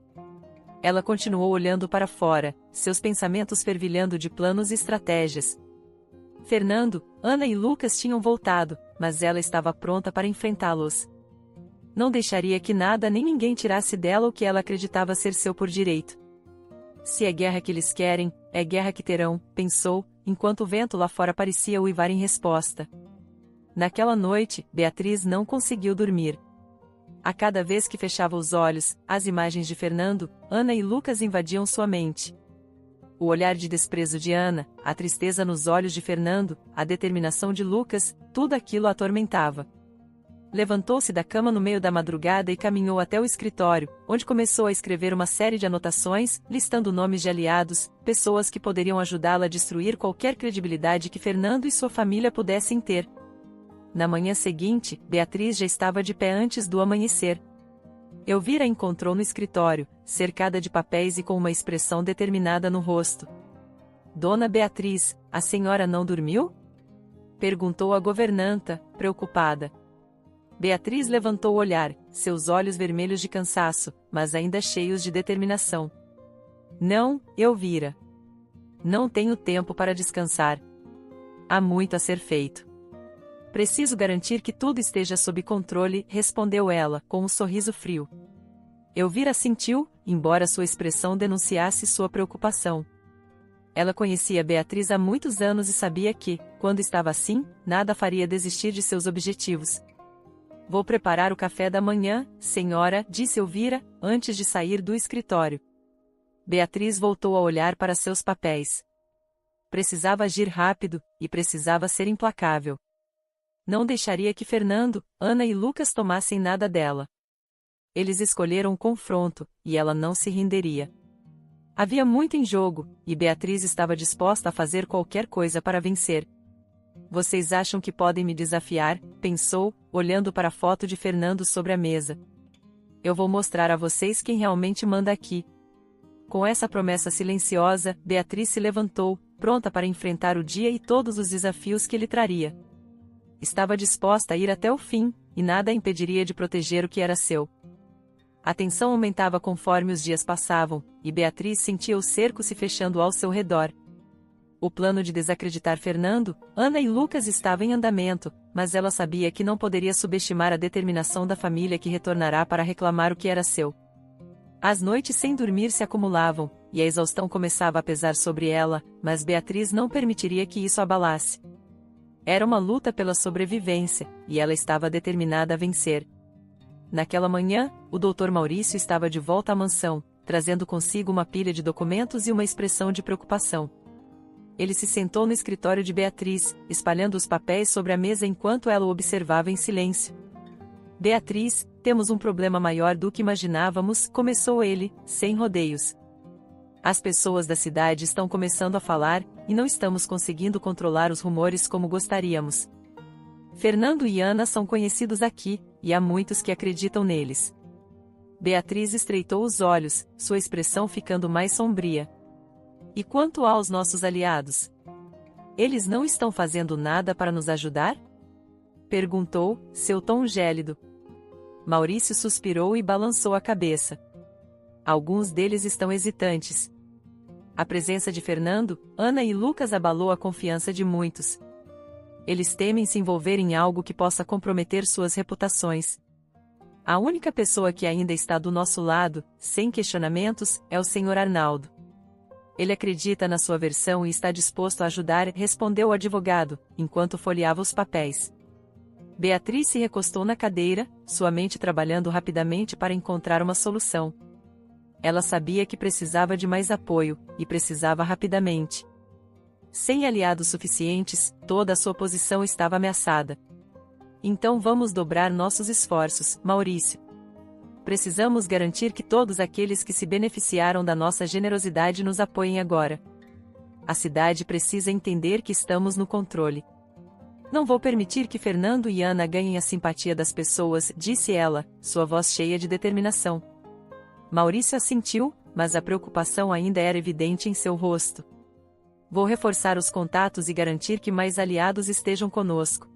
Ela continuou olhando para fora, seus pensamentos fervilhando de planos e estratégias. Fernando, Ana e Lucas tinham voltado, mas ela estava pronta para enfrentá-los. Não deixaria que nada nem ninguém tirasse dela o que ela acreditava ser seu por direito. Se é guerra que eles querem, é guerra que terão, pensou, enquanto o vento lá fora parecia uivar em resposta. Naquela noite, Beatriz não conseguiu dormir. A cada vez que fechava os olhos, as imagens de Fernando, Ana e Lucas invadiam sua mente. O olhar de desprezo de Ana, a tristeza nos olhos de Fernando, a determinação de Lucas, tudo aquilo a atormentava. Levantou-se da cama no meio da madrugada e caminhou até o escritório, onde começou a escrever uma série de anotações, listando nomes de aliados, pessoas que poderiam ajudá-la a destruir qualquer credibilidade que Fernando e sua família pudessem ter. Na manhã seguinte, Beatriz já estava de pé antes do amanhecer. Elvira a encontrou no escritório, cercada de papéis e com uma expressão determinada no rosto. Dona Beatriz, a senhora não dormiu? Perguntou a governanta, preocupada. Beatriz levantou o olhar, seus olhos vermelhos de cansaço, mas ainda cheios de determinação. Não, Elvira. Não tenho tempo para descansar. Há muito a ser feito. Preciso garantir que tudo esteja sob controle, respondeu ela, com um sorriso frio. Elvira assentiu, embora sua expressão denunciasse sua preocupação. Ela conhecia Beatriz há muitos anos e sabia que, quando estava assim, nada a faria desistir de seus objetivos. Vou preparar o café da manhã, senhora, disse Elvira, antes de sair do escritório. Beatriz voltou a olhar para seus papéis. Precisava agir rápido, e precisava ser implacável. Não deixaria que Fernando, Ana e Lucas tomassem nada dela. Eles escolheram o confronto, e ela não se renderia. Havia muito em jogo, e Beatriz estava disposta a fazer qualquer coisa para vencer. Vocês acham que podem me desafiar? Pensou, olhando para a foto de Fernando sobre a mesa. Eu vou mostrar a vocês quem realmente manda aqui. Com essa promessa silenciosa, Beatriz se levantou, pronta para enfrentar o dia e todos os desafios que ele traria. Estava disposta a ir até o fim, e nada a impediria de proteger o que era seu. A tensão aumentava conforme os dias passavam, e Beatriz sentia o cerco se fechando ao seu redor. O plano de desacreditar Fernando, Ana e Lucas estava em andamento, mas ela sabia que não poderia subestimar a determinação da família que retornará para reclamar o que era seu. As noites sem dormir se acumulavam, e a exaustão começava a pesar sobre ela, mas Beatriz não permitiria que isso abalasse. Era uma luta pela sobrevivência, e ela estava determinada a vencer. Naquela manhã, o Dr. Maurício estava de volta à mansão, trazendo consigo uma pilha de documentos e uma expressão de preocupação. Ele se sentou no escritório de Beatriz, espalhando os papéis sobre a mesa enquanto ela o observava em silêncio. Beatriz, temos um problema maior do que imaginávamos, começou ele, sem rodeios. As pessoas da cidade estão começando a falar, e não estamos conseguindo controlar os rumores como gostaríamos. Fernando e Ana são conhecidos aqui, e há muitos que acreditam neles. Beatriz estreitou os olhos, sua expressão ficando mais sombria. E quanto aos nossos aliados? Eles não estão fazendo nada para nos ajudar? Perguntou, seu tom gélido. Maurício suspirou e balançou a cabeça. Alguns deles estão hesitantes. A presença de Fernando, Ana e Lucas abalou a confiança de muitos. Eles temem se envolver em algo que possa comprometer suas reputações. A única pessoa que ainda está do nosso lado, sem questionamentos, é o Sr. Arnaldo. Ele acredita na sua versão e está disposto a ajudar, respondeu o advogado, enquanto folheava os papéis. Beatriz se recostou na cadeira, sua mente trabalhando rapidamente para encontrar uma solução. Ela sabia que precisava de mais apoio, e precisava rapidamente. Sem aliados suficientes, toda a sua posição estava ameaçada. Então vamos dobrar nossos esforços, Maurício. Precisamos garantir que todos aqueles que se beneficiaram da nossa generosidade nos apoiem agora. A cidade precisa entender que estamos no controle. Não vou permitir que Fernando e Ana ganhem a simpatia das pessoas, disse ela, sua voz cheia de determinação. Maurício assentiu, mas a preocupação ainda era evidente em seu rosto. Vou reforçar os contatos e garantir que mais aliados estejam conosco.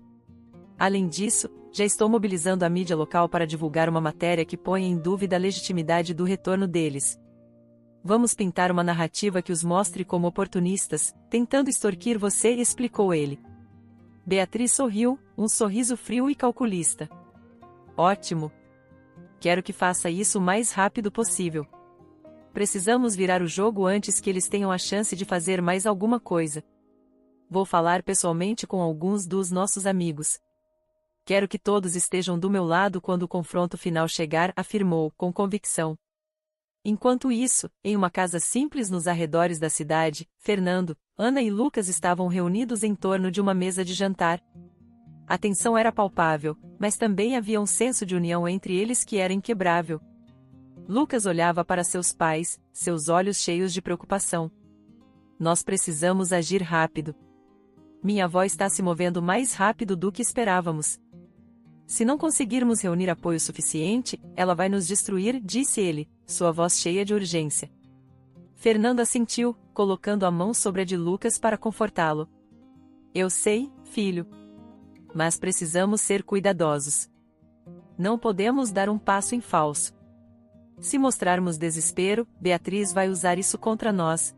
Além disso, já estou mobilizando a mídia local para divulgar uma matéria que ponha em dúvida a legitimidade do retorno deles. Vamos pintar uma narrativa que os mostre como oportunistas, tentando extorquir você, explicou ele. Beatriz sorriu, um sorriso frio e calculista. Ótimo! Quero que faça isso o mais rápido possível. Precisamos virar o jogo antes que eles tenham a chance de fazer mais alguma coisa. Vou falar pessoalmente com alguns dos nossos amigos. Quero que todos estejam do meu lado quando o confronto final chegar, afirmou, com convicção. Enquanto isso, em uma casa simples nos arredores da cidade, Fernando, Ana e Lucas estavam reunidos em torno de uma mesa de jantar. A tensão era palpável, mas também havia um senso de união entre eles que era inquebrável. Lucas olhava para seus pais, seus olhos cheios de preocupação. Nós precisamos agir rápido. Minha avó está se movendo mais rápido do que esperávamos. Se não conseguirmos reunir apoio suficiente, ela vai nos destruir, disse ele, sua voz cheia de urgência. Fernando assentiu, colocando a mão sobre a de Lucas para confortá-lo. Eu sei, filho. Mas precisamos ser cuidadosos. Não podemos dar um passo em falso. Se mostrarmos desespero, Beatriz vai usar isso contra nós.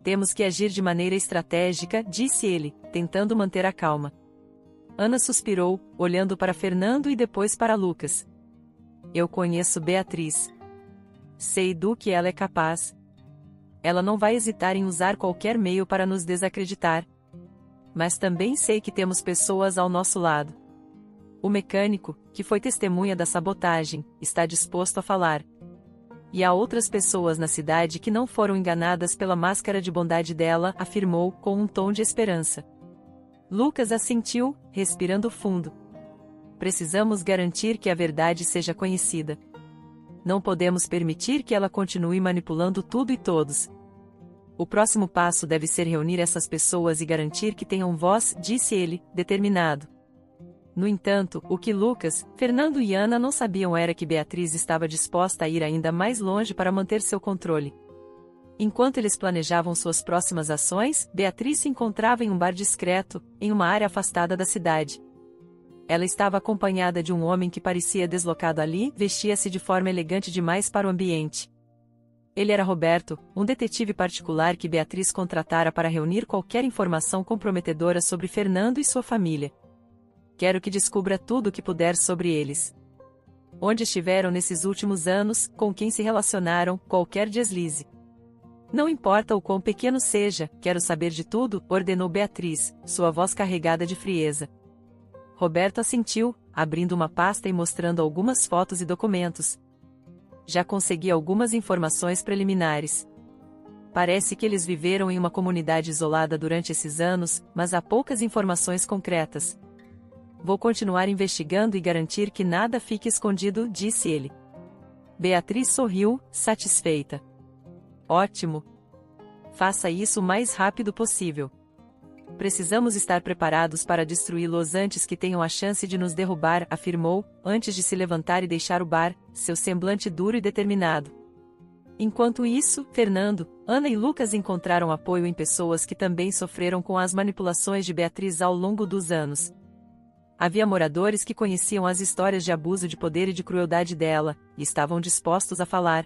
Temos que agir de maneira estratégica, disse ele, tentando manter a calma. Ana suspirou, olhando para Fernando e depois para Lucas. Eu conheço Beatriz. Sei do que ela é capaz. Ela não vai hesitar em usar qualquer meio para nos desacreditar. Mas também sei que temos pessoas ao nosso lado. O mecânico, que foi testemunha da sabotagem, está disposto a falar. E há outras pessoas na cidade que não foram enganadas pela máscara de bondade dela, afirmou, com um tom de esperança. Lucas assentiu, respirando fundo. Precisamos garantir que a verdade seja conhecida. Não podemos permitir que ela continue manipulando tudo e todos. O próximo passo deve ser reunir essas pessoas e garantir que tenham voz, disse ele, determinado. No entanto, o que Lucas, Fernando e Ana não sabiam era que Beatriz estava disposta a ir ainda mais longe para manter seu controle. Enquanto eles planejavam suas próximas ações, Beatriz se encontrava em um bar discreto, em uma área afastada da cidade. Ela estava acompanhada de um homem que parecia deslocado ali, vestia-se de forma elegante demais para o ambiente. Ele era Roberto, um detetive particular que Beatriz contratara para reunir qualquer informação comprometedora sobre Fernando e sua família. Quero que descubra tudo o que puder sobre eles. Onde estiveram nesses últimos anos, com quem se relacionaram, qualquer deslize. Não importa o quão pequeno seja, quero saber de tudo, ordenou Beatriz, sua voz carregada de frieza. Roberto assentiu, abrindo uma pasta e mostrando algumas fotos e documentos. Já consegui algumas informações preliminares. Parece que eles viveram em uma comunidade isolada durante esses anos, mas há poucas informações concretas. Vou continuar investigando e garantir que nada fique escondido, disse ele. Beatriz sorriu, satisfeita. Ótimo. Faça isso o mais rápido possível. Precisamos estar preparados para destruí-los antes que tenham a chance de nos derrubar, afirmou, antes de se levantar e deixar o bar, seu semblante duro e determinado. Enquanto isso, Fernando, Ana e Lucas encontraram apoio em pessoas que também sofreram com as manipulações de Beatriz ao longo dos anos. Havia moradores que conheciam as histórias de abuso de poder e de crueldade dela, e estavam dispostos a falar.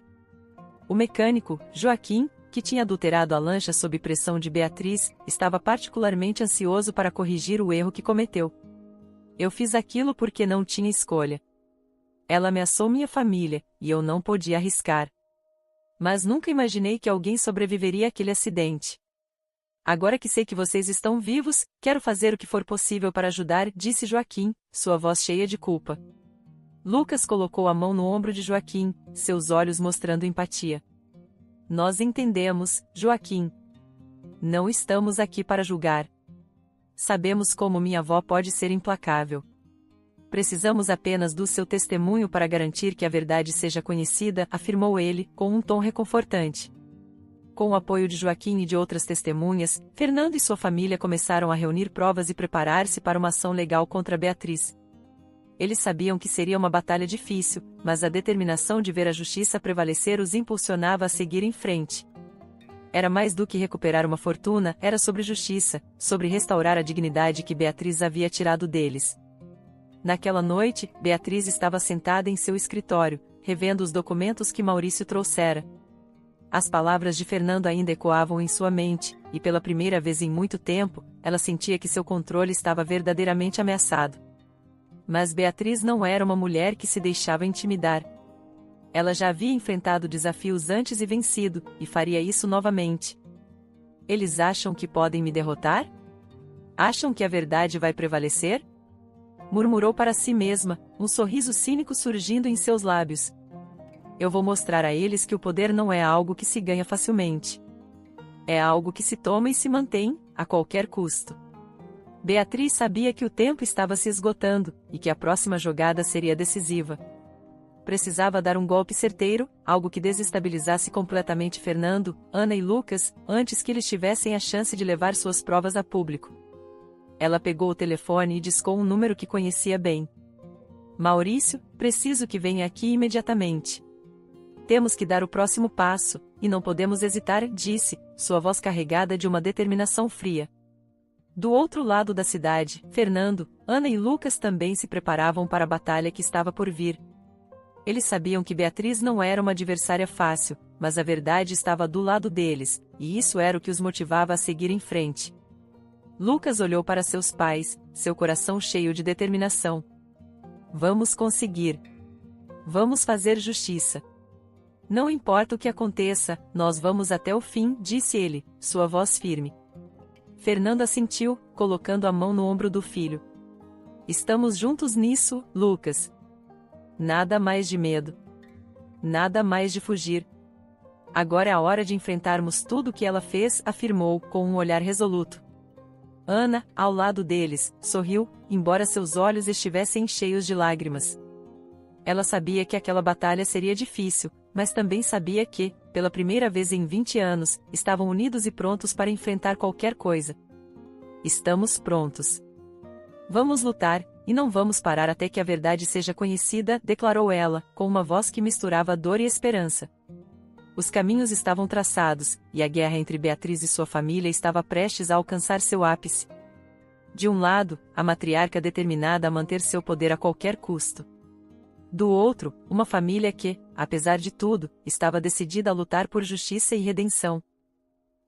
O mecânico, Joaquim, que tinha adulterado a lancha sob pressão de Beatriz, estava particularmente ansioso para corrigir o erro que cometeu. Eu fiz aquilo porque não tinha escolha. Ela ameaçou minha família, e eu não podia arriscar. Mas nunca imaginei que alguém sobreviveria àquele acidente. Agora que sei que vocês estão vivos, quero fazer o que for possível para ajudar, disse Joaquim, sua voz cheia de culpa. Lucas colocou a mão no ombro de Joaquim, seus olhos mostrando empatia. Nós entendemos, Joaquim. Não estamos aqui para julgar. Sabemos como minha avó pode ser implacável. Precisamos apenas do seu testemunho para garantir que a verdade seja conhecida, afirmou ele, com um tom reconfortante. Com o apoio de Joaquim e de outras testemunhas, Fernando e sua família começaram a reunir provas e preparar-se para uma ação legal contra Beatriz. Eles sabiam que seria uma batalha difícil, mas a determinação de ver a justiça prevalecer os impulsionava a seguir em frente. Era mais do que recuperar uma fortuna, era sobre justiça, sobre restaurar a dignidade que Beatriz havia tirado deles. Naquela noite, Beatriz estava sentada em seu escritório, revendo os documentos que Maurício trouxera. As palavras de Fernando ainda ecoavam em sua mente, e pela primeira vez em muito tempo, ela sentia que seu controle estava verdadeiramente ameaçado. Mas Beatriz não era uma mulher que se deixava intimidar. Ela já havia enfrentado desafios antes e vencido, e faria isso novamente. Eles acham que podem me derrotar? Acham que a verdade vai prevalecer? Murmurou para si mesma, um sorriso cínico surgindo em seus lábios. Eu vou mostrar a eles que o poder não é algo que se ganha facilmente. É algo que se toma e se mantém, a qualquer custo. Beatriz sabia que o tempo estava se esgotando, e que a próxima jogada seria decisiva. Precisava dar um golpe certeiro, algo que desestabilizasse completamente Fernando, Ana e Lucas, antes que eles tivessem a chance de levar suas provas a público. Ela pegou o telefone e discou um número que conhecia bem. Maurício, preciso que venha aqui imediatamente. Temos que dar o próximo passo, e não podemos hesitar, disse, sua voz carregada de uma determinação fria. Do outro lado da cidade, Fernando, Ana e Lucas também se preparavam para a batalha que estava por vir. Eles sabiam que Beatriz não era uma adversária fácil, mas a verdade estava do lado deles, e isso era o que os motivava a seguir em frente. Lucas olhou para seus pais, seu coração cheio de determinação. Vamos conseguir. Vamos fazer justiça. Não importa o que aconteça, nós vamos até o fim, disse ele, sua voz firme. Fernando assentiu, colocando a mão no ombro do filho. Estamos juntos nisso, Lucas. Nada mais de medo. Nada mais de fugir. Agora é a hora de enfrentarmos tudo o que ela fez, afirmou, com um olhar resoluto. Ana, ao lado deles, sorriu, embora seus olhos estivessem cheios de lágrimas. Ela sabia que aquela batalha seria difícil, mas também sabia que, pela primeira vez em 20 anos, estavam unidos e prontos para enfrentar qualquer coisa. Estamos prontos. Vamos lutar, e não vamos parar até que a verdade seja conhecida, declarou ela, com uma voz que misturava dor e esperança. Os caminhos estavam traçados, e a guerra entre Beatriz e sua família estava prestes a alcançar seu ápice. De um lado, a matriarca determinada a manter seu poder a qualquer custo. Do outro, uma família que, apesar de tudo, estava decidida a lutar por justiça e redenção.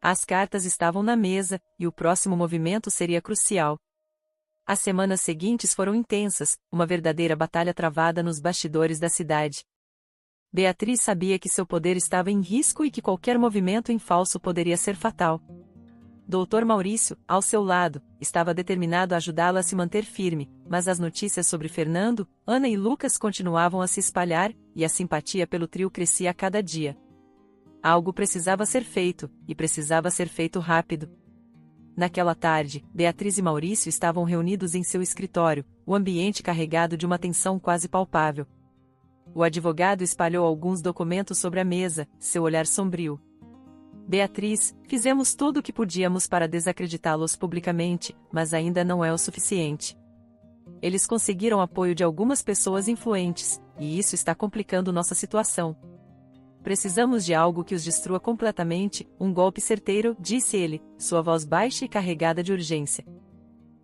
As cartas estavam na mesa, e o próximo movimento seria crucial. As semanas seguintes foram intensas, uma verdadeira batalha travada nos bastidores da cidade. Beatriz sabia que seu poder estava em risco e que qualquer movimento em falso poderia ser fatal. Dr. Maurício, ao seu lado, estava determinado a ajudá-la a se manter firme, mas as notícias sobre Fernando, Ana e Lucas continuavam a se espalhar, e a simpatia pelo trio crescia a cada dia. Algo precisava ser feito, e precisava ser feito rápido. Naquela tarde, Beatriz e Maurício estavam reunidos em seu escritório, o ambiente carregado de uma tensão quase palpável. O advogado espalhou alguns documentos sobre a mesa, seu olhar sombrio. Beatriz, fizemos tudo o que podíamos para desacreditá-los publicamente, mas ainda não é o suficiente. Eles conseguiram apoio de algumas pessoas influentes, e isso está complicando nossa situação. Precisamos de algo que os destrua completamente, um golpe certeiro, disse ele, sua voz baixa e carregada de urgência.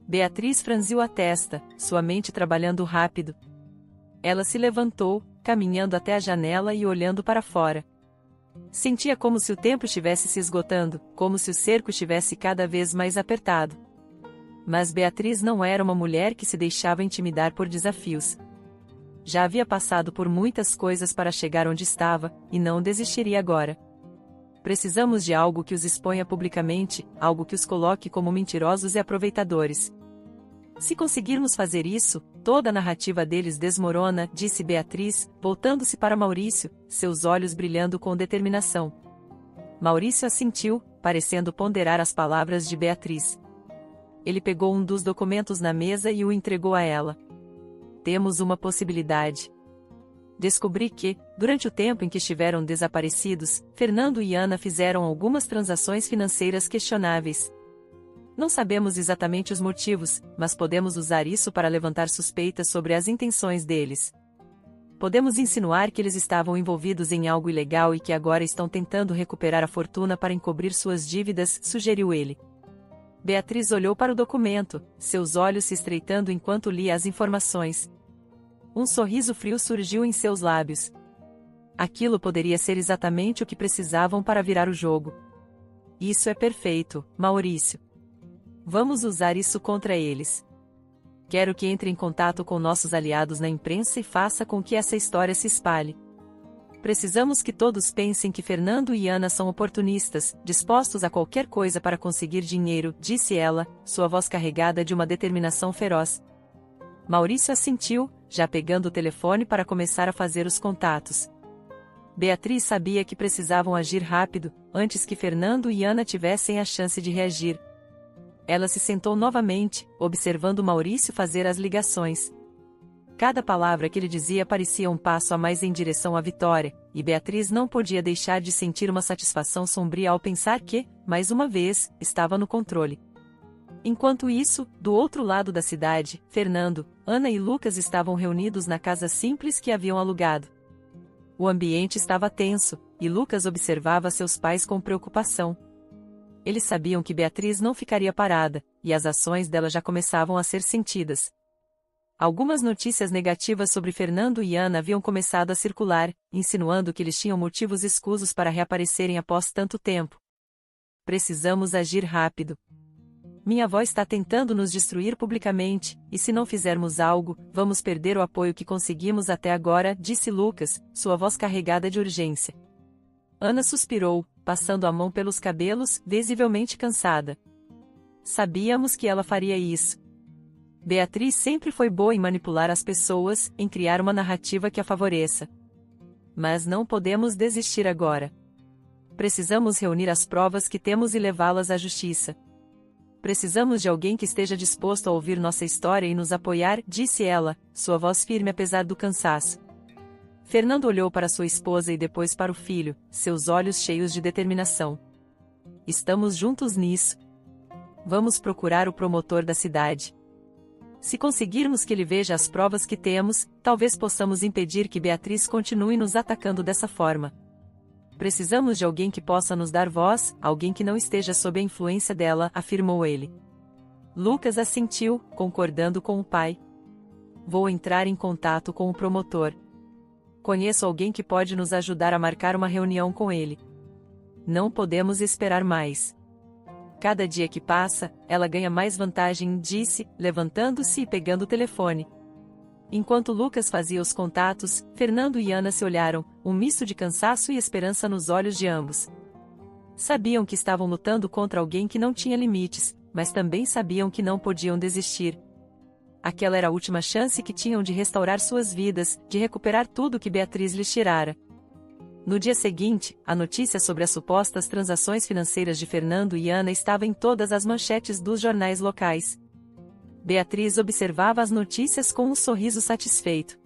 Beatriz franziu a testa, sua mente trabalhando rápido. Ela se levantou, caminhando até a janela e olhando para fora. Sentia como se o tempo estivesse se esgotando, como se o cerco estivesse cada vez mais apertado. Mas Beatriz não era uma mulher que se deixava intimidar por desafios. Já havia passado por muitas coisas para chegar onde estava, e não desistiria agora. Precisamos de algo que os exponha publicamente, algo que os coloque como mentirosos e aproveitadores. Se conseguirmos fazer isso, toda a narrativa deles desmorona, disse Beatriz, voltando-se para Maurício, seus olhos brilhando com determinação. Maurício assentiu, parecendo ponderar as palavras de Beatriz. Ele pegou um dos documentos na mesa e o entregou a ela. Temos uma possibilidade. Descobri que, durante o tempo em que estiveram desaparecidos, Fernando e Ana fizeram algumas transações financeiras questionáveis. Não sabemos exatamente os motivos, mas podemos usar isso para levantar suspeitas sobre as intenções deles. Podemos insinuar que eles estavam envolvidos em algo ilegal e que agora estão tentando recuperar a fortuna para encobrir suas dívidas, sugeriu ele. Beatriz olhou para o documento, seus olhos se estreitando enquanto lia as informações. Um sorriso frio surgiu em seus lábios. Aquilo poderia ser exatamente o que precisavam para virar o jogo. Isso é perfeito, Maurício. Vamos usar isso contra eles. Quero que entre em contato com nossos aliados na imprensa e faça com que essa história se espalhe. Precisamos que todos pensem que Fernando e Ana são oportunistas, dispostos a qualquer coisa para conseguir dinheiro, disse ela, sua voz carregada de uma determinação feroz. Maurício assentiu, já pegando o telefone para começar a fazer os contatos. Beatriz sabia que precisavam agir rápido, antes que Fernando e Ana tivessem a chance de reagir. Ela se sentou novamente, observando Maurício fazer as ligações. Cada palavra que ele dizia parecia um passo a mais em direção à vitória, e Beatriz não podia deixar de sentir uma satisfação sombria ao pensar que, mais uma vez, estava no controle. Enquanto isso, do outro lado da cidade, Fernando, Ana e Lucas estavam reunidos na casa simples que haviam alugado. O ambiente estava tenso, e Lucas observava seus pais com preocupação. Eles sabiam que Beatriz não ficaria parada, e as ações dela já começavam a ser sentidas. Algumas notícias negativas sobre Fernando e Ana haviam começado a circular, insinuando que eles tinham motivos escusos para reaparecerem após tanto tempo. Precisamos agir rápido. Minha avó está tentando nos destruir publicamente, e se não fizermos algo, vamos perder o apoio que conseguimos até agora, disse Lucas, sua voz carregada de urgência. Ana suspirou, passando a mão pelos cabelos, visivelmente cansada. Sabíamos que ela faria isso. Beatriz sempre foi boa em manipular as pessoas, em criar uma narrativa que a favoreça. Mas não podemos desistir agora. Precisamos reunir as provas que temos e levá-las à justiça. Precisamos de alguém que esteja disposto a ouvir nossa história e nos apoiar, disse ela, sua voz firme apesar do cansaço. Fernando olhou para sua esposa e depois para o filho, seus olhos cheios de determinação. Estamos juntos nisso. Vamos procurar o promotor da cidade. Se conseguirmos que ele veja as provas que temos, talvez possamos impedir que Beatriz continue nos atacando dessa forma. Precisamos de alguém que possa nos dar voz, alguém que não esteja sob a influência dela, afirmou ele. Lucas assentiu, concordando com o pai. Vou entrar em contato com o promotor. Conheço alguém que pode nos ajudar a marcar uma reunião com ele. Não podemos esperar mais. Cada dia que passa, ela ganha mais vantagem, disse, levantando-se e pegando o telefone. Enquanto Lucas fazia os contatos, Fernando e Ana se olharam, um misto de cansaço e esperança nos olhos de ambos. Sabiam que estavam lutando contra alguém que não tinha limites, mas também sabiam que não podiam desistir. Aquela era a última chance que tinham de restaurar suas vidas, de recuperar tudo que Beatriz lhes tirara. No dia seguinte, a notícia sobre as supostas transações financeiras de Fernando e Ana estava em todas as manchetes dos jornais locais. Beatriz observava as notícias com um sorriso satisfeito.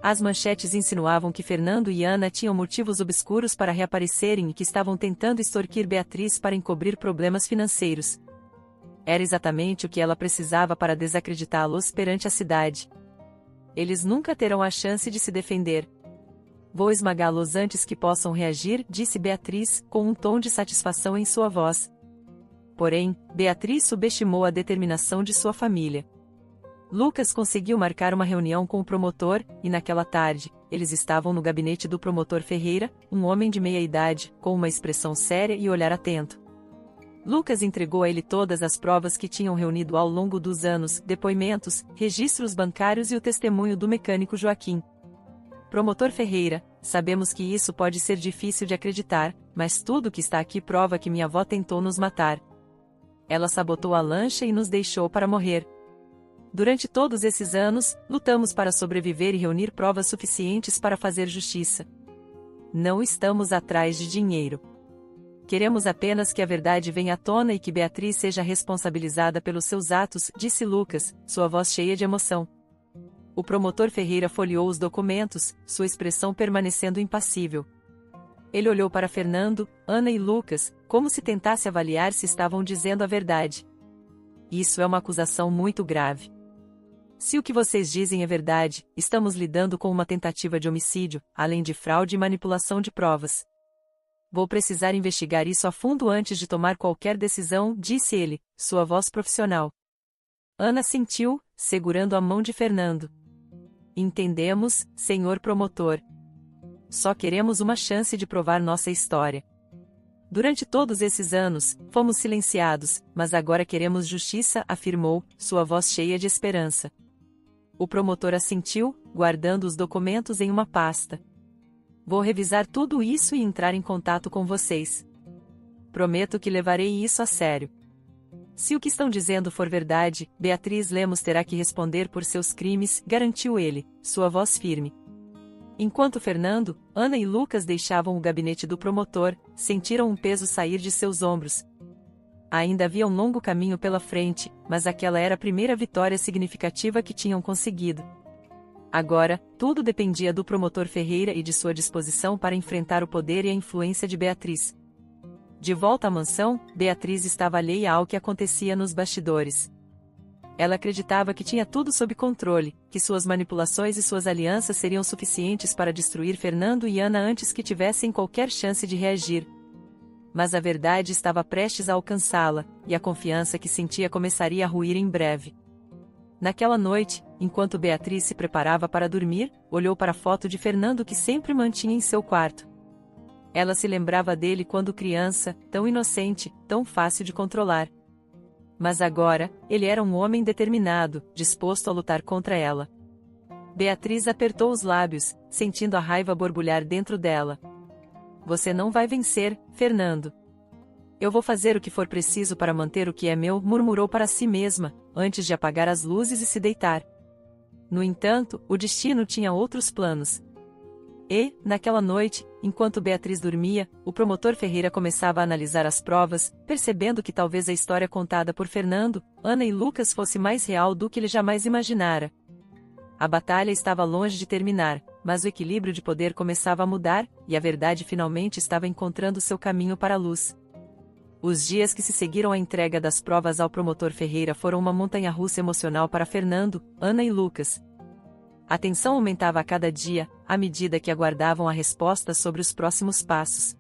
As manchetes insinuavam que Fernando e Ana tinham motivos obscuros para reaparecerem e que estavam tentando extorquir Beatriz para encobrir problemas financeiros. Era exatamente o que ela precisava para desacreditá-los perante a cidade. Eles nunca terão a chance de se defender. Vou esmagá-los antes que possam reagir, disse Beatriz, com um tom de satisfação em sua voz. Porém, Beatriz subestimou a determinação de sua família. Lucas conseguiu marcar uma reunião com o promotor, e naquela tarde, eles estavam no gabinete do promotor Ferreira, um homem de meia idade, com uma expressão séria e olhar atento. Lucas entregou a ele todas as provas que tinham reunido ao longo dos anos, depoimentos, registros bancários e o testemunho do mecânico Joaquim. Promotor Ferreira, sabemos que isso pode ser difícil de acreditar, mas tudo que está aqui prova que minha avó tentou nos matar. Ela sabotou a lancha e nos deixou para morrer. Durante todos esses anos, lutamos para sobreviver e reunir provas suficientes para fazer justiça. Não estamos atrás de dinheiro. Queremos apenas que a verdade venha à tona e que Beatriz seja responsabilizada pelos seus atos, disse Lucas, sua voz cheia de emoção. O promotor Ferreira folheou os documentos, sua expressão permanecendo impassível. Ele olhou para Fernando, Ana e Lucas, como se tentasse avaliar se estavam dizendo a verdade. Isso é uma acusação muito grave. Se o que vocês dizem é verdade, estamos lidando com uma tentativa de homicídio, além de fraude e manipulação de provas. Vou precisar investigar isso a fundo antes de tomar qualquer decisão, disse ele, sua voz profissional. Ana sentiu, segurando a mão de Fernando. Entendemos, senhor promotor. Só queremos uma chance de provar nossa história. Durante todos esses anos, fomos silenciados, mas agora queremos justiça, afirmou, sua voz cheia de esperança. O promotor assentiu, guardando os documentos em uma pasta. Vou revisar tudo isso e entrar em contato com vocês. Prometo que levarei isso a sério. Se o que estão dizendo for verdade, Beatriz Lemos terá que responder por seus crimes, garantiu ele, sua voz firme. Enquanto Fernando, Ana e Lucas deixavam o gabinete do promotor, sentiram um peso sair de seus ombros. Ainda havia um longo caminho pela frente, mas aquela era a primeira vitória significativa que tinham conseguido. Agora, tudo dependia do promotor Ferreira e de sua disposição para enfrentar o poder e a influência de Beatriz. De volta à mansão, Beatriz estava alheia ao que acontecia nos bastidores. Ela acreditava que tinha tudo sob controle, que suas manipulações e suas alianças seriam suficientes para destruir Fernando e Ana antes que tivessem qualquer chance de reagir. Mas a verdade estava prestes a alcançá-la, e a confiança que sentia começaria a ruir em breve. Naquela noite, enquanto Beatriz se preparava para dormir, olhou para a foto de Fernando que sempre mantinha em seu quarto. Ela se lembrava dele quando criança, tão inocente, tão fácil de controlar. Mas agora, ele era um homem determinado, disposto a lutar contra ela. Beatriz apertou os lábios, sentindo a raiva borbulhar dentro dela. Você não vai vencer, Fernando. Eu vou fazer o que for preciso para manter o que é meu, murmurou para si mesma, antes de apagar as luzes e se deitar. No entanto, o destino tinha outros planos. E, naquela noite, enquanto Beatriz dormia, o promotor Ferreira começava a analisar as provas, percebendo que talvez a história contada por Fernando, Ana e Lucas fosse mais real do que ele jamais imaginara. A batalha estava longe de terminar, mas o equilíbrio de poder começava a mudar, e a verdade finalmente estava encontrando seu caminho para a luz. Os dias que se seguiram à entrega das provas ao promotor Ferreira foram uma montanha-russa emocional para Fernando, Ana e Lucas. A tensão aumentava a cada dia, à medida que aguardavam a resposta sobre os próximos passos.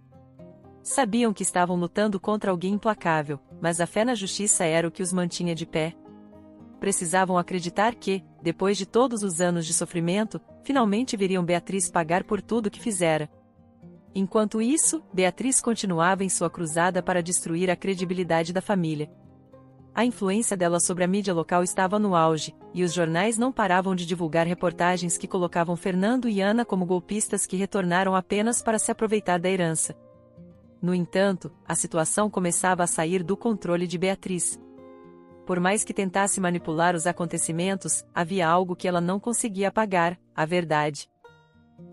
Sabiam que estavam lutando contra alguém implacável, mas a fé na justiça era o que os mantinha de pé. Precisavam acreditar que, depois de todos os anos de sofrimento, finalmente veriam Beatriz pagar por tudo que fizera. Enquanto isso, Beatriz continuava em sua cruzada para destruir a credibilidade da família. A influência dela sobre a mídia local estava no auge, e os jornais não paravam de divulgar reportagens que colocavam Fernando e Ana como golpistas que retornaram apenas para se aproveitar da herança. No entanto, a situação começava a sair do controle de Beatriz. Por mais que tentasse manipular os acontecimentos, havia algo que ela não conseguia apagar: a verdade.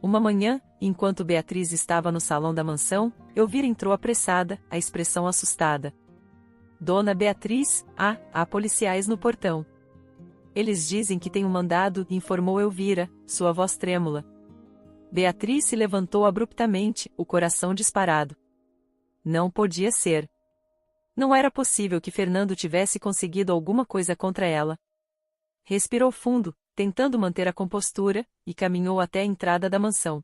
Uma manhã, enquanto Beatriz estava no salão da mansão, Elvira entrou apressada, a expressão assustada. Dona Beatriz, há policiais no portão. Eles dizem que tem um mandado, informou Elvira, sua voz trêmula. Beatriz se levantou abruptamente, o coração disparado. Não podia ser. Não era possível que Fernando tivesse conseguido alguma coisa contra ela. Respirou fundo, tentando manter a compostura, e caminhou até a entrada da mansão.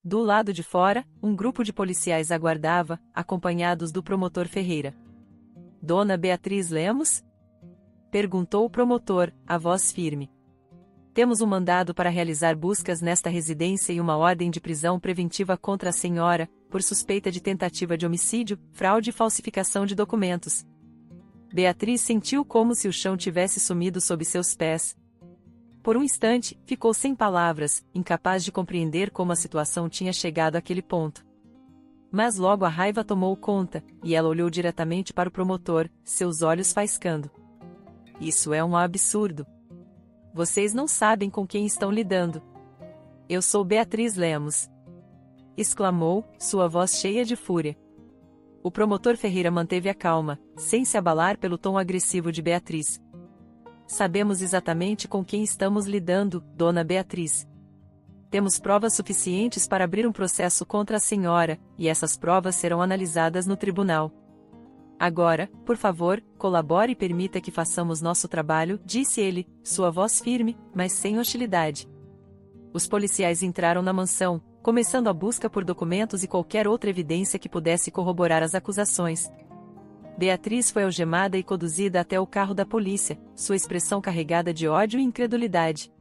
Do lado de fora, um grupo de policiais aguardava, acompanhados do promotor Ferreira. Dona Beatriz Lemos? Perguntou o promotor, a voz firme. Temos um mandado para realizar buscas nesta residência e uma ordem de prisão preventiva contra a senhora, por suspeita de tentativa de homicídio, fraude e falsificação de documentos. Beatriz sentiu como se o chão tivesse sumido sob seus pés. Por um instante, ficou sem palavras, incapaz de compreender como a situação tinha chegado àquele ponto. Mas logo a raiva tomou conta, e ela olhou diretamente para o promotor, seus olhos faiscando. Isso é um absurdo. Vocês não sabem com quem estão lidando. Eu sou Beatriz Lemos. Exclamou, sua voz cheia de fúria. O promotor Ferreira manteve a calma, sem se abalar pelo tom agressivo de Beatriz. Sabemos exatamente com quem estamos lidando, Dona Beatriz. Temos provas suficientes para abrir um processo contra a senhora, e essas provas serão analisadas no tribunal. Agora, por favor, colabore e permita que façamos nosso trabalho, disse ele, sua voz firme, mas sem hostilidade. Os policiais entraram na mansão, começando a busca por documentos e qualquer outra evidência que pudesse corroborar as acusações. Beatriz foi algemada e conduzida até o carro da polícia, sua expressão carregada de ódio e incredulidade.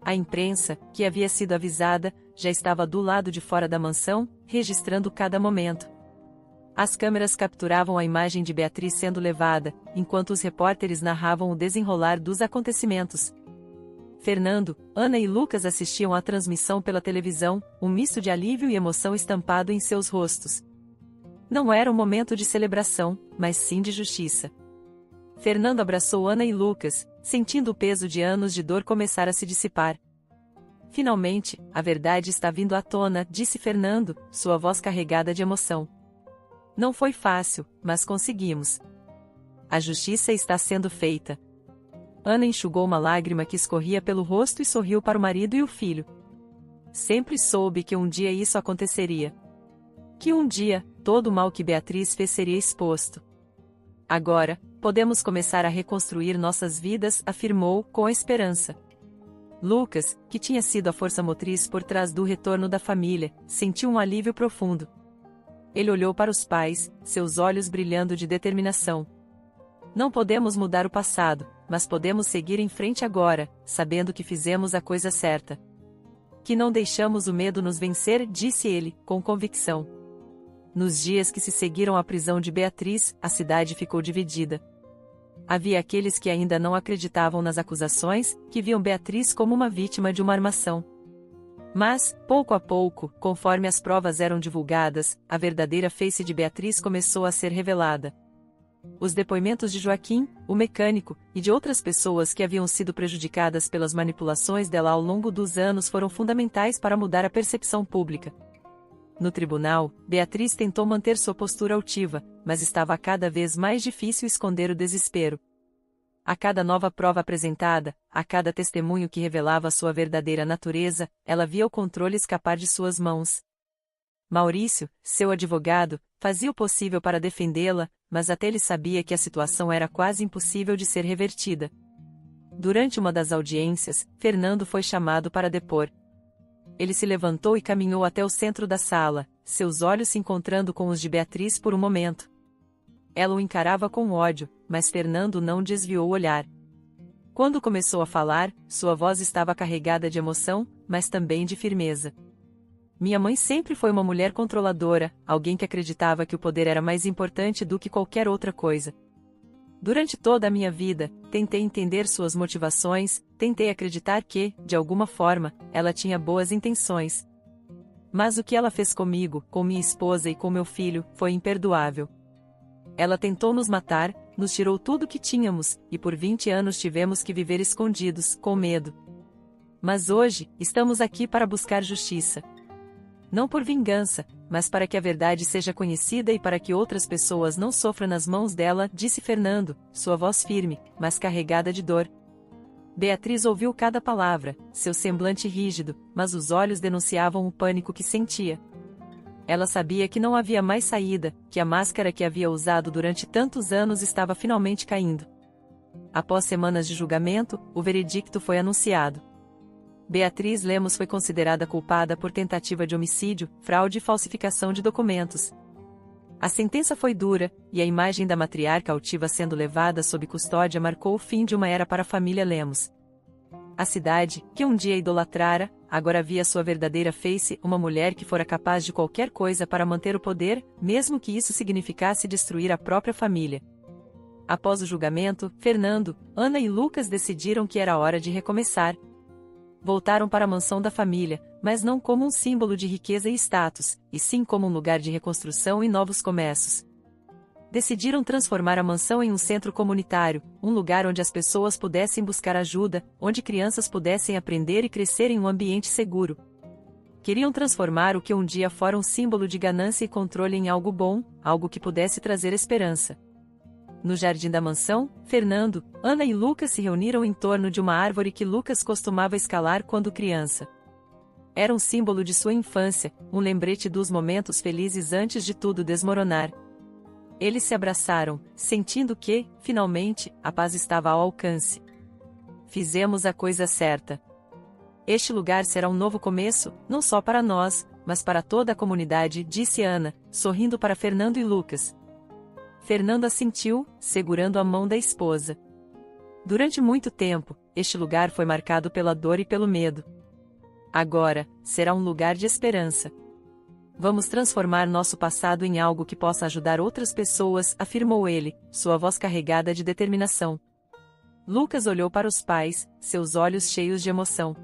A imprensa, que havia sido avisada, já estava do lado de fora da mansão, registrando cada momento. As câmeras capturavam a imagem de Beatriz sendo levada, enquanto os repórteres narravam o desenrolar dos acontecimentos. Fernando, Ana e Lucas assistiam à transmissão pela televisão, um misto de alívio e emoção estampado em seus rostos. Não era um momento de celebração, mas sim de justiça. Fernando abraçou Ana e Lucas, sentindo o peso de anos de dor começar a se dissipar. Finalmente, a verdade está vindo à tona, disse Fernando, sua voz carregada de emoção. Não foi fácil, mas conseguimos. A justiça está sendo feita. Ana enxugou uma lágrima que escorria pelo rosto e sorriu para o marido e o filho. Sempre soube que um dia isso aconteceria. Que um dia, todo o mal que Beatriz fez seria exposto. Agora, podemos começar a reconstruir nossas vidas, afirmou, com a esperança. Lucas, que tinha sido a força motriz por trás do retorno da família, sentiu um alívio profundo. Ele olhou para os pais, seus olhos brilhando de determinação. Não podemos mudar o passado, mas podemos seguir em frente agora, sabendo que fizemos a coisa certa. Que não deixamos o medo nos vencer, disse ele, com convicção. Nos dias que se seguiram à prisão de Beatriz, a cidade ficou dividida. Havia aqueles que ainda não acreditavam nas acusações, que viam Beatriz como uma vítima de uma armação. Mas, pouco a pouco, conforme as provas eram divulgadas, a verdadeira face de Beatriz começou a ser revelada. Os depoimentos de Joaquim, o mecânico, e de outras pessoas que haviam sido prejudicadas pelas manipulações dela ao longo dos anos foram fundamentais para mudar a percepção pública. No tribunal, Beatriz tentou manter sua postura altiva, mas estava cada vez mais difícil esconder o desespero. A cada nova prova apresentada, a cada testemunho que revelava sua verdadeira natureza, ela via o controle escapar de suas mãos. Maurício, seu advogado, fazia o possível para defendê-la, mas até ele sabia que a situação era quase impossível de ser revertida. Durante uma das audiências, Fernando foi chamado para depor. Ele se levantou e caminhou até o centro da sala, seus olhos se encontrando com os de Beatriz por um momento. Ela o encarava com ódio, mas Fernando não desviou o olhar. Quando começou a falar, sua voz estava carregada de emoção, mas também de firmeza. Minha mãe sempre foi uma mulher controladora, alguém que acreditava que o poder era mais importante do que qualquer outra coisa. Durante toda a minha vida, tentei entender suas motivações, tentei acreditar que, de alguma forma, ela tinha boas intenções. Mas o que ela fez comigo, com minha esposa e com meu filho, foi imperdoável. Ela tentou nos matar, nos tirou tudo que tínhamos, e por 20 anos tivemos que viver escondidos, com medo. Mas hoje, estamos aqui para buscar justiça. Não por vingança, mas para que a verdade seja conhecida e para que outras pessoas não sofram nas mãos dela, disse Fernando, sua voz firme, mas carregada de dor. Beatriz ouviu cada palavra, seu semblante rígido, mas os olhos denunciavam o pânico que sentia. Ela sabia que não havia mais saída, que a máscara que havia usado durante tantos anos estava finalmente caindo. Após semanas de julgamento, o veredicto foi anunciado. Beatriz Lemos foi considerada culpada por tentativa de homicídio, fraude e falsificação de documentos. A sentença foi dura, e a imagem da matriarca altiva sendo levada sob custódia marcou o fim de uma era para a família Lemos. A cidade, que um dia idolatrara, agora via sua verdadeira face, uma mulher que fora capaz de qualquer coisa para manter o poder, mesmo que isso significasse destruir a própria família. Após o julgamento, Fernando, Ana e Lucas decidiram que era hora de recomeçar. Voltaram para a mansão da família, mas não como um símbolo de riqueza e status, e sim como um lugar de reconstrução e novos começos. Decidiram transformar a mansão em um centro comunitário, um lugar onde as pessoas pudessem buscar ajuda, onde crianças pudessem aprender e crescer em um ambiente seguro. Queriam transformar o que um dia fora um símbolo de ganância e controle em algo bom, algo que pudesse trazer esperança. No jardim da mansão, Fernando, Ana e Lucas se reuniram em torno de uma árvore que Lucas costumava escalar quando criança. Era um símbolo de sua infância, um lembrete dos momentos felizes antes de tudo desmoronar. Eles se abraçaram, sentindo que, finalmente, a paz estava ao alcance. Fizemos a coisa certa. Este lugar será um novo começo, não só para nós, mas para toda a comunidade, disse Ana, sorrindo para Fernando e Lucas. Fernando assentiu, segurando a mão da esposa. Durante muito tempo, este lugar foi marcado pela dor e pelo medo. Agora, será um lugar de esperança. Vamos transformar nosso passado em algo que possa ajudar outras pessoas, afirmou ele, sua voz carregada de determinação. Lucas olhou para os pais, seus olhos cheios de emoção.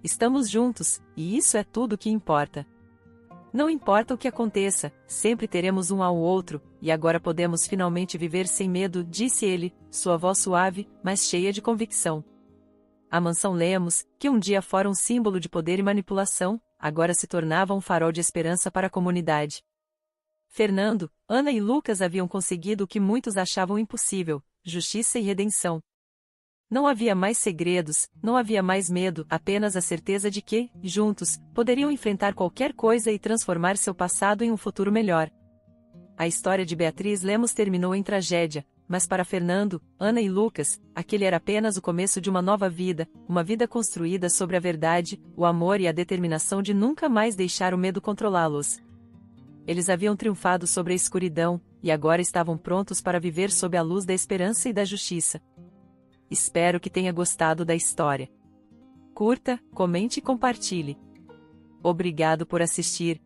Estamos juntos, e isso é tudo o que importa. Não importa o que aconteça, sempre teremos um ao outro, e agora podemos finalmente viver sem medo, disse ele, sua voz suave, mas cheia de convicção. A mansão Lemos, que um dia fora um símbolo de poder e manipulação, agora se tornava um farol de esperança para a comunidade. Fernando, Ana e Lucas haviam conseguido o que muitos achavam impossível: justiça e redenção. Não havia mais segredos, não havia mais medo, apenas a certeza de que, juntos, poderiam enfrentar qualquer coisa e transformar seu passado em um futuro melhor. A história de Beatriz Lemos terminou em tragédia, mas para Fernando, Ana e Lucas, aquele era apenas o começo de uma nova vida, uma vida construída sobre a verdade, o amor e a determinação de nunca mais deixar o medo controlá-los. Eles haviam triunfado sobre a escuridão, e agora estavam prontos para viver sob a luz da esperança e da justiça. Espero que tenha gostado da história. Curta, comente e compartilhe. Obrigado por assistir.